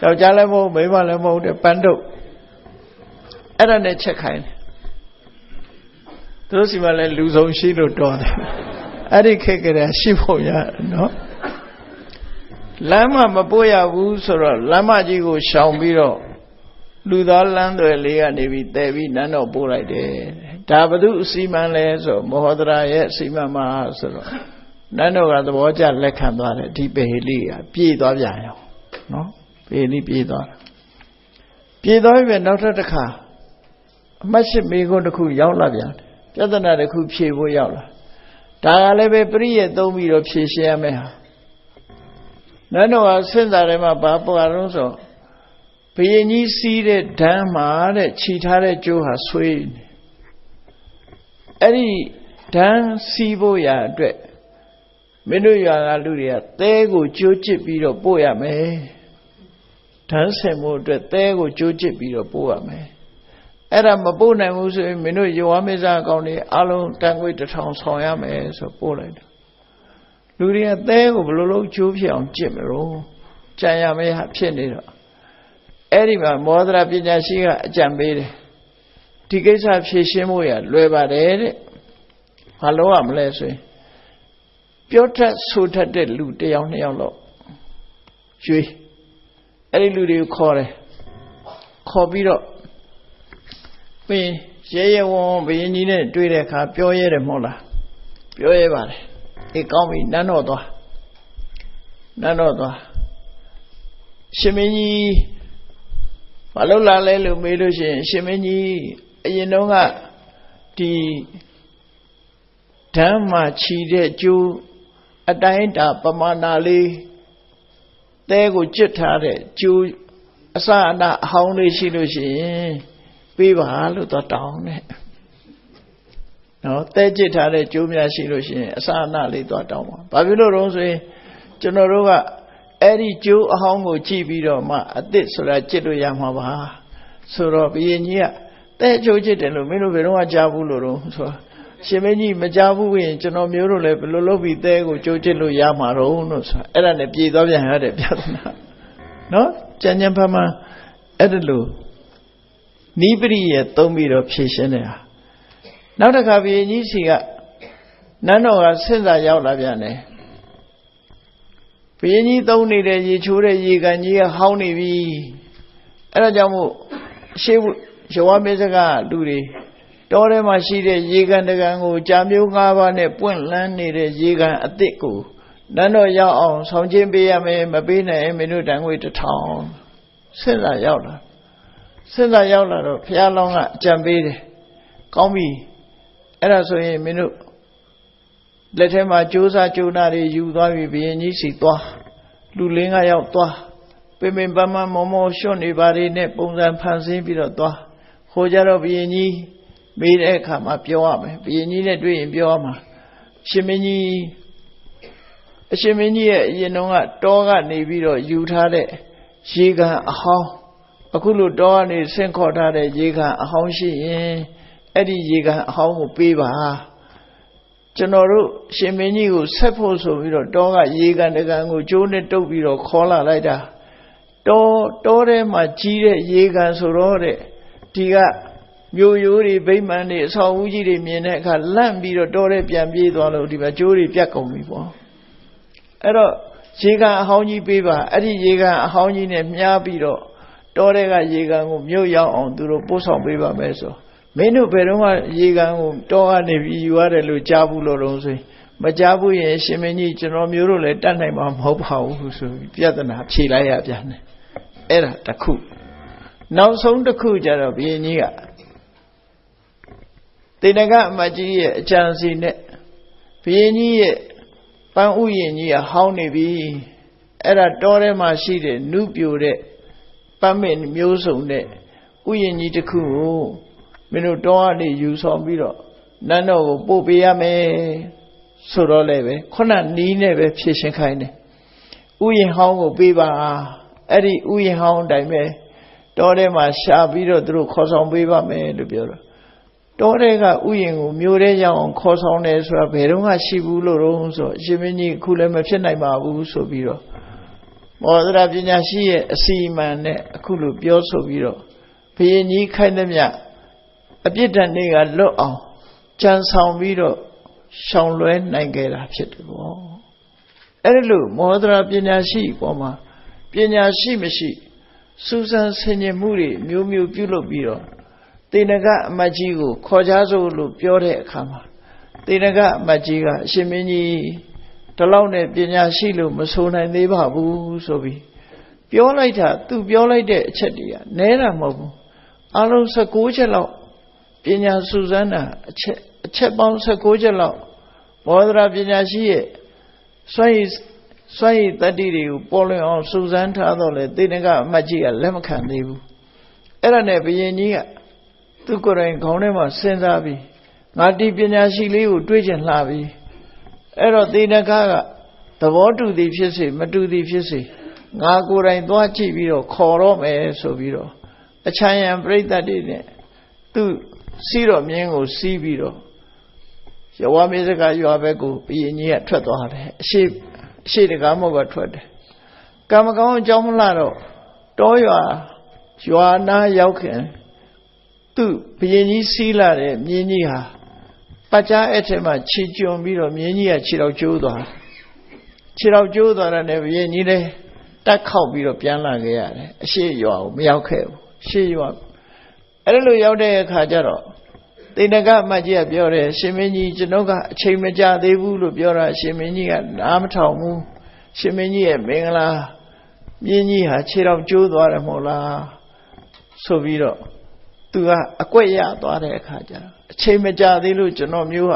ယောက်ျားလည်းမဟုတ်မိန်းမလည်းမဟုတ်တဲ့ပန်းတုပ်အဲ့ဒါနဲ့ချက်ခိုင်းတယ်သူတို့စီမှာလည်းလူဆုံးရှိလို့တော်တယ်အဲ့ဒီခေတ်ကလေးရှိဖို့ရနော်လမ်းမပို့ရဘူးဆိုတော့လမ်းမကြီးကိုရှောင်ပြီးတော့လူသားလမ်းတွေလေးကနေပြီးတည်ပြီးနန်းတော်ပို့လိုက်တယ်ဒါဘု து အစီမံလဲဆိုမောဟဒရာရဲ့အစီမံမှာဆိုတော့နန်းတော်ကသဘောကျလက်ခံသွားတယ်ဒီပေဟိလိကပြေးသွားပြန်ရောနော်ပေဟိလိပြေးသွားတာပြေးသွားပြီနောက်ထပ်တစ်ခါအမှတ်၈မိခွန်းတစ်ခုရောက်လာပြန်ပြဿနာတစ်ခုဖြေဖို့ရောက်လာဒါကလည်းပဲပရိယေသုံးပြီးတော့ဖြေရှင်းရမယ်ဟာနန်းတော်ကစဉ်းစားတယ်မှာဘာပေါ်အောင်ဆိုဘုရင်ကြီးစီးတဲ့ဓာတ်မှာတဲ့ခြိထားတဲ့ကြိုးဟာဆွေးနေအဲ့ဒီဓာတ်စီးဖို့ရအတွက်မင်းတို့ရွာကလူတွေကသဲကိုကြိုးကျစ်ပြီးတော့ပို့ရမယ်ဓာတ်ဆင်ဖို့အတွက်သဲကိုကြိုးကျစ်ပြီးတော့ပို့ရမယ်အဲ့ဒါမပို့နိုင်ဘူးဆိုရင်မင်းတို့ရွာမေဇာအကောင်တွေအလုံးတန်ခွေ1000ဆောင်ရမယ်ဆိုပို့လိုက်တယ်လူတွေကသဲကိုဘယ်လိုလုပ်ကြိုးဖြစ်အောင်ကျစ်မလို့ကြံရမယ်ဟာဖြစ်နေတော့အဲ့ဒီမှာမောဒရာပညာရှိကအကြံပေးတယ်ဒီကိစ္စဖြေရှင်းဖို့ရလွယ်ပါတယ်တဲ့ဘာလို့ရမလဲဆိုရင်ပြောတတ်ဆိုတတ်တဲ့လူတစ်ယောက်နှစ်ယောက်တော့ကျွေးအဲ့ဒီလူတွေကိုခေါ်တယ်ခေါ်ပြီးတော့ဘင်းရဲရဲဝံဘုရင်ကြီးနဲ့တွေ့တဲ့အခါပြောရဲတယ်မဟုတ်လားပြောရဲပါတယ်အေးကောင်းပြီနန်းတော်သွားရှင်မင်းကြီးဘာလို့လာလဲလို့မေးလို့ရှိရင်ရှင်မင်းကြီးအရင်တုန်းကဒီဓမ္မချီတဲ့ကျိုးအတိုင်းတာပမာဏလေးသဲကိုကြစ်ထားတဲ့ကျိုးအစအနအဟောင်းလေးရှိလို့ရှိရင်ပေးပါလို့တော့တောင်းတယ်နော်သဲကြစ်ထားတဲ့ကျိုးများရှိလို့ရှိရင်အစအနလေးတော့တောင်းပါဘာဖြစ်လို့တော့ဆိုရင်ကျွန်တော်တို့ကအဲ့ဒီကျိုးအဟောင်းကိုကြည့်ပြီးတော့မှအသစ်ဆိုတာကြစ်လို့ရမှာပါဆိုတော့ဘုရင်ကြီးကတဲ့ကျိုးကြစ်တယ်လို့မင်းတို့ဘယ်တော့မှကြားဘူးလို့တော့ဆို ရှင်မင်းကြီးမကြဘူးရင်ကျွန်တော်မျိုးတို့လည်းဘယ်လိုလုပ်ပြီးသဲကိုကြိုးချစ်လို့ရမှာတော့လို့ဆိုအဲ့ဒါနဲ့ပြေသွားပြန်ရတဲ့ပြဿနာနော်ကြံကြံဖမ်းဖမ်းအဲ့ဒါလို့နိပရိရဲ့သုံးပြီးတော့ဖြည့်ရှင်းနေတာနောက်တစ်ခါဘုရင်ကြီးစီကနန်းတော်ကဆင့်စာရောက်လာပြန်တယ်ဘုရင်ကြီးသုံးနေတဲ့ရေချိုးတဲ့ရေကန်ကြီးကဟောင်းနေပြီအဲ့ဒါကြောင့်မို့ရှေးရဝမေဇကလူတွေတောထဲမှာရှိတဲ့ရေကန်တကန်ကိုကြာမျိုး၅ပါးနဲ့ပွင့်လန်းနေတဲ့ရေကန်အသစ်ကိုနန်းတော်ရောက်အောင်ဆောင်ကျင်းပေးရမယ်မပေးနိုင်ရင်မင်းတို့တန်ငွေ1000ဆင့်စာရောက်လာတော့ဘုရားလောင်းကအကြံပေးတယ်ကောင်းပြီအဲ့ဒါဆိုရင်မင်းတို့လက်ထဲမှာကြိုးစားကြိုးနာတွေယူသွားပြီဘုရင်ကြီးစီသွားလူလင်းကရောက်သွားပင်ပင်ပန်းပန်းမောမောရွှွနေပါလေနဲ့ပုံစံဖန်ဆင်းပြီးတော့သွားဟိုကြတော့ဘုရင်ကြီးမေးတဲ့အခါမှာပြောရမယ်ဘုရင်ကြီးနဲ့တွေ့ရင်ပြောရမှာအရှင်မင်းကြီးရဲ့အရင်တုန်းကတောကနေပြီးတော့ယူထားတဲ့ရေကန်အဟောင်းအခုလိုတောကနေဆင့်ခေါ်ထားတဲ့ရေကန်အဟောင်းရှိရင်အဲ့ဒီရေကန်အဟောင်းကိုပေးပါကျွန်တော်တို့ရှင်မင်းကြီးကိုဆက်ဖို့ဆိုပြီးတော့တောကရေကန်တကန်ကိုကျိုးနဲ့တုပ်ပြီးတော့ခေါ်လာလိုက်တာတောထဲမှာကြီးတဲ့ရေကန်ဆိုတော့တဲ့ဒီကမြို့ရိုးတွေဗိမ္မာန်တွေအဆောက်အဦကြီးတွေမြင်တဲ့အခါလန့်ပြီးတော့တောထဲပြန်ပြေးသွားလို့ဒီမှာကျိုးတွေပြတ်ကုန်ပြီပေါ့အဲ့တော့ရေကန်အဟောင်းကြီးပေးပါအဲ့ဒီရေကန်အဟောင်းကြီးနဲ့မြားပြီးတော့တောထဲကရေကန်ကိုမြို့ရောက်အောင်သူတို့ပို့ဆောင်ပေးပါမယ်ဆိုမင်းတို့ဘယ်တော့မှရေကန်ကိုတောကနေပြီးယူရတယ်လို့ကြားဘူးလို့တော့ဆိုရင်မကြားဘူးရင်ရှင်မင်းကြီးကျွန်တော်မျိုးတို့လည်းတတ်နိုင်မှာမဟုတ်ပါဘူးဆိုပြီးပြဿနာဖြေလိုက်ရပြန်တယ်အဲ့ဒါတစ်ခုနောက်ဆုံးတစ်ခုကျတော့ဘုရင်ကြီးကတေနကအမကြီးရဲ့အကြံစီနဲ့ဘုရင်ကြီးရဲ့ပန်းဥယျာဉ်ကြီးကဟောင်းနေပြီအဲ့ဒါတောထဲမှာရှိတဲ့နုပြိုတဲ့ပန်းမင်မျိုးစုံတဲ့ဥယျာဉ်ကြီးတစ်ခုကိုမင်းတို့တောကနေယူဆောင်ပြီးတော့နန်းတော်ကိုပို့ပေးရမယ်ဆိုတော့လည်းပဲခုနနီးနဲ့ပဲဖြည့်ရှင်းခိုင်းတယ်ဥယျာဉ်ဟောင်းကိုပေးပါအဲ့ဒီဥယျာဉ်ဟောင်းအတိုင်းပဲတောထဲမှာရှာပြီးတော့သူတို့ခေါ်ဆောင်ပေးပါမယ်လို့ပြောတော့တောထဲကဥယျာဉ်ကိုမြို့ထဲရောက်အောင်ခေါ်ဆောင်တယ်ဆိုတာဘယ်တော့မှရှိဘူးလို့တော့ဆိုအရှင်မင်းကြီးအခုလည်းမဖြစ်နိုင်ပါဘူးဆိုပြီးတော့မောဒရာပညာရှိရဲ့အစီအမံနဲ့အခုလိုပြောဆိုပြီးတော့ဘုရင်ကြီးခိုင်းသမျှအပြစ်ဒဏ်တွေကလွတ်အောင်ကြံဆောင်ပြီးတော့ရှောင်လွဲနိုင်ခဲ့တာဖြစ်တယ်ပေါ့အဲ့ဒီလိုမောဒရာပညာရှိပေါ်မှာပညာရှိမရှိစူးစမ်းဆင်ခြင်မှုတွေမျိုးမျိုးပြုလုပ်ပြီးတော့တေနကအမတ်ကြီးကိုခေါ်ကြစို့လို့ပြောတဲ့အခါမှာတေနကအမတ်ကြီးကအရှင်မင်းကြီးဒီလောက်နဲ့ပညာရှိလို့မဆိုနိုင်သေးပါဘူးဆိုပြီးပြောလိုက်တာသူပြောလိုက်တဲ့အချက်တွေကနဲတာမဟုတ်ဘူးအလုံး16ချက်လောက်ပညာစူးစမ်းတာအချက်ပေါင်း16ချက်လောက်မောဒရာပညာရှိရဲ့စွမ်းရည်တတ္တိတွေကိုပေါ်လွင်အောင်စူးစမ်းထားတော့လေတေနကအမတ်ကြီးကလက်မခံသေးဘူးအဲ့ဒါနဲ့ဘုရင်ကြီးကသူကိုယ်တိုင်ခေါင်းထဲမှာစဉ်းစားပြီးငါဒီပညာရှိလေးကိုတွေးချင်လှပြီအဲ့တော့တေနကသဘောတူသည်ဖြစ်စေမတူသည်ဖြစ်စေငါကိုယ်တိုင်သွားကြည့်ပြီးတော့ခေါ်တော့မယ်ဆိုပြီးတော့အချမ်းရံပြိဿတ်တွေနဲ့သူစီးတော်မြင်းကိုစီးပြီးတော့ရဝမေဇကရွာဘက်ကိုဘုရင်ကြီးကထွက်သွားတယ်အရှိတကားမောကထွက်တယ်ကံမကောင်းအကြောင်းမလားတော့တောရွာနာရောက်ခင်သူဘုရင်ကြီးစီးလာတဲ့မြင်းကြီးဟာပတ်ကြားအဲ့ထဲမှာခြေကျွံပြီးတော့မြင်းကြီးကခြေတော်ကျိုးသွားတာနဲ့ဘုရင်ကြီးလည်းတက်ခောက်ပြီးတော့ပြန်လာခဲ့ရတယ်အရှိရွာကိုမရောက်ခဲ့ဘူးရှေ့ရွာအဲ့လိုရောက်တဲ့အခါကျတော့တေနကအမတ်ကြီးကပြောတယ်ရှင်မင်းကြီးကျွန်တော်ကအချိန်မကြာသေးဘူးလို့ပြောတာရှင်မင်းကြီးကနားမထောင်ဘူးရှင်မင်းကြီးရဲ့မင်္ဂလာမြင်းကြီးဟာခြေတော်ကျိုးသွားတယ်မဟုတ်လားဆိုပြီးတော့သူကအကွက်ရသွားတဲ့အခါကျတော့အချိန်မကြာသေးလို့ကျွန်တော်မျိုးက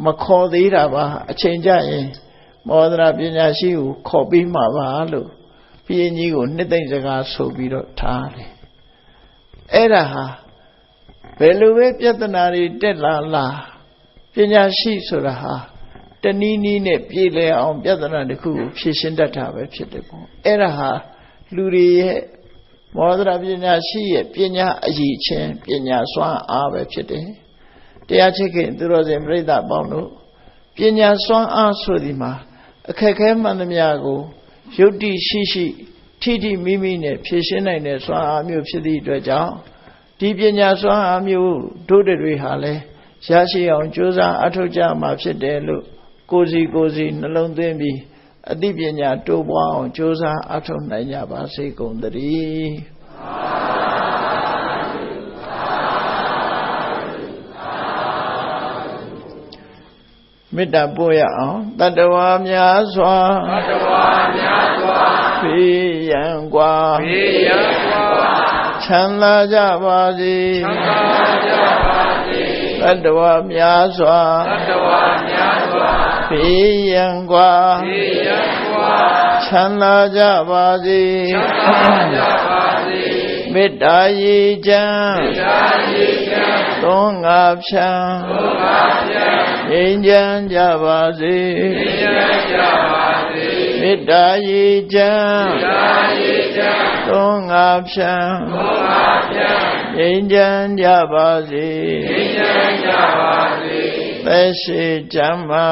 မခေါ်သေးတာပါအချိန်ကြရင်မောဒရာပညာရှိကိုခေါ်ပြီးမှာပါလို့ဘုရင်ကြီးကိုနှစ်သိမ့်စကားဆိုပြီးတော့ထားတယ်အဲ့ဒါဟာဘယ်လိုပဲပြဿနာတွေတက်လာပညာရှိဆိုတာဟာတနည်းနည်းနဲ့ပြေလည်အောင်ပြဿနာတစ်ခုကိုဖြေရှင်းတတ်တာပဲဖြစ်တယ်ပေါ့အဲ့ဒါဟာလူတွေရဲ့မောဒရာပညာရှိရဲ့ပညာအရည်ချင်းပညာစွမ်းအားပဲဖြစ်တယ် တရားချစ်ခင်သူတော်စင်ပြိဿပေါင်းတို့ပညာစွမ်းအားဆိုဒီမှာအခက်ခဲမှန်သမျှကိုယုတ်တိရှိရှိထိထိမိမိနဲ့ဖြည့်ရှင်းနိုင်တဲ့စွမ်းအားမျိုးဖြစ်သည့်အတွက်ကြောင့်ဒီပညာစွမ်းအားမျိုးတို့တွေဟာလည်းရရှိအောင်ကြိုးစားအထောက်ကြမှာဖြစ်တယ်လို့ကိုယ်စီနှလုံးသွင်းပြီးအသိပညာတိုးပွားအောင်ကြိုးစားအထောက်နိုင်ကြပါစေကုန်သတည်းမေတ္တာပို့ရအောင်တတ္တဝါများစွာဖေးရန်กว่าချမ်းသာကြပါစေတတ္တဝါများစွာဖေးရန်กว่าချမ်းသာကြပါစေမေတ္တာရေချမ်းသုံးငါဖြံငြိမ်းချမ်းကြပါစေမေတ္တာရေချမ်းသုံးငါဖြံငြိမ်းချမ်းကြပါစေသက်ရှိချမ်းသာ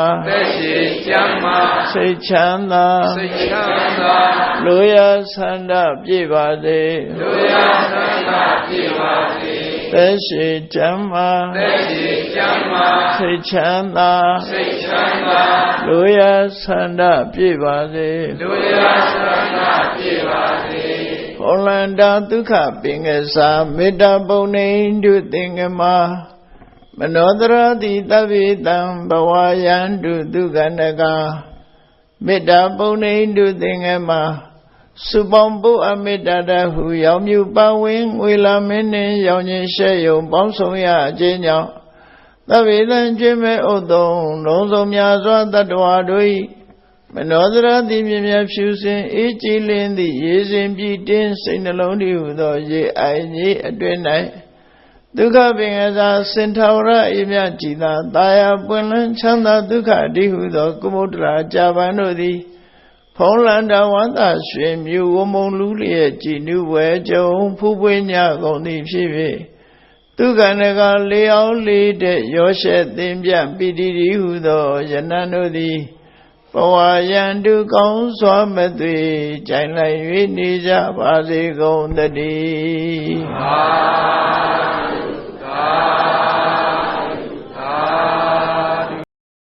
စိတ်ချမ်းသာလူရဆန္ဒပြည့်ပါစေသက်ရှိချမ်းသာစိတ်ချမ်းသာလူရဆန္ဒပြည့်ပါစေဟောလန္တာဒုက္ခပင်ကစားမေတ္တာပုံနေတုသင်္ကမမနောတရတိတဗ္ဗေတံဘဝယန္တုဒုက္ခနကမေတ္တာပုံနေတုသင်္ကမစုပေါင်းပုအမေတ္တာတဟုရောင်မြူပဝင်းငွေလာမင်းနှင့်ရောင်ခြင်းရှဲယုံပေါင်းဆောင်ရအခြင်းကြောင့်သဗ္ဗေတံကျွေးမဲ့ဥဒ္ဒုံလုံးစုံများစွာတတ္တဝါတို့၏မနောတရတိမြင်မြဖြူစင်အေးကြည်လင်းသည့်ရေစင်ပြည်တင်းစိတ်နှလုံးတည်းဟုသောရေအိုင်ကြီးအတွင်၌ဒုက္ခပင်ကစားစင်ထာဝရအေးမြကြည်သာတာယာပွင့်လန်းချမ်းသာဒုက္ခတည်းဟုသောကုမုဒ္ဒရာကြာပန်တို့သည်ဖုံးလန္တာဝန္တာရွှင်မြူဝမုံလူလျက်ကြည်နုဝဲကြုံဖူးပွေးညကုန်သည်ဖြစ်၍ဒုက္ခနကလေးအောင်လေးတဲ့ရောရှက်သင်ပြပိတိတိဟုသောယနံတို့သည်ဘဝယန္တုကောင်းစွာမသွေကြိုင်လိုက်၍နေကြပါစေကုန်သတည်း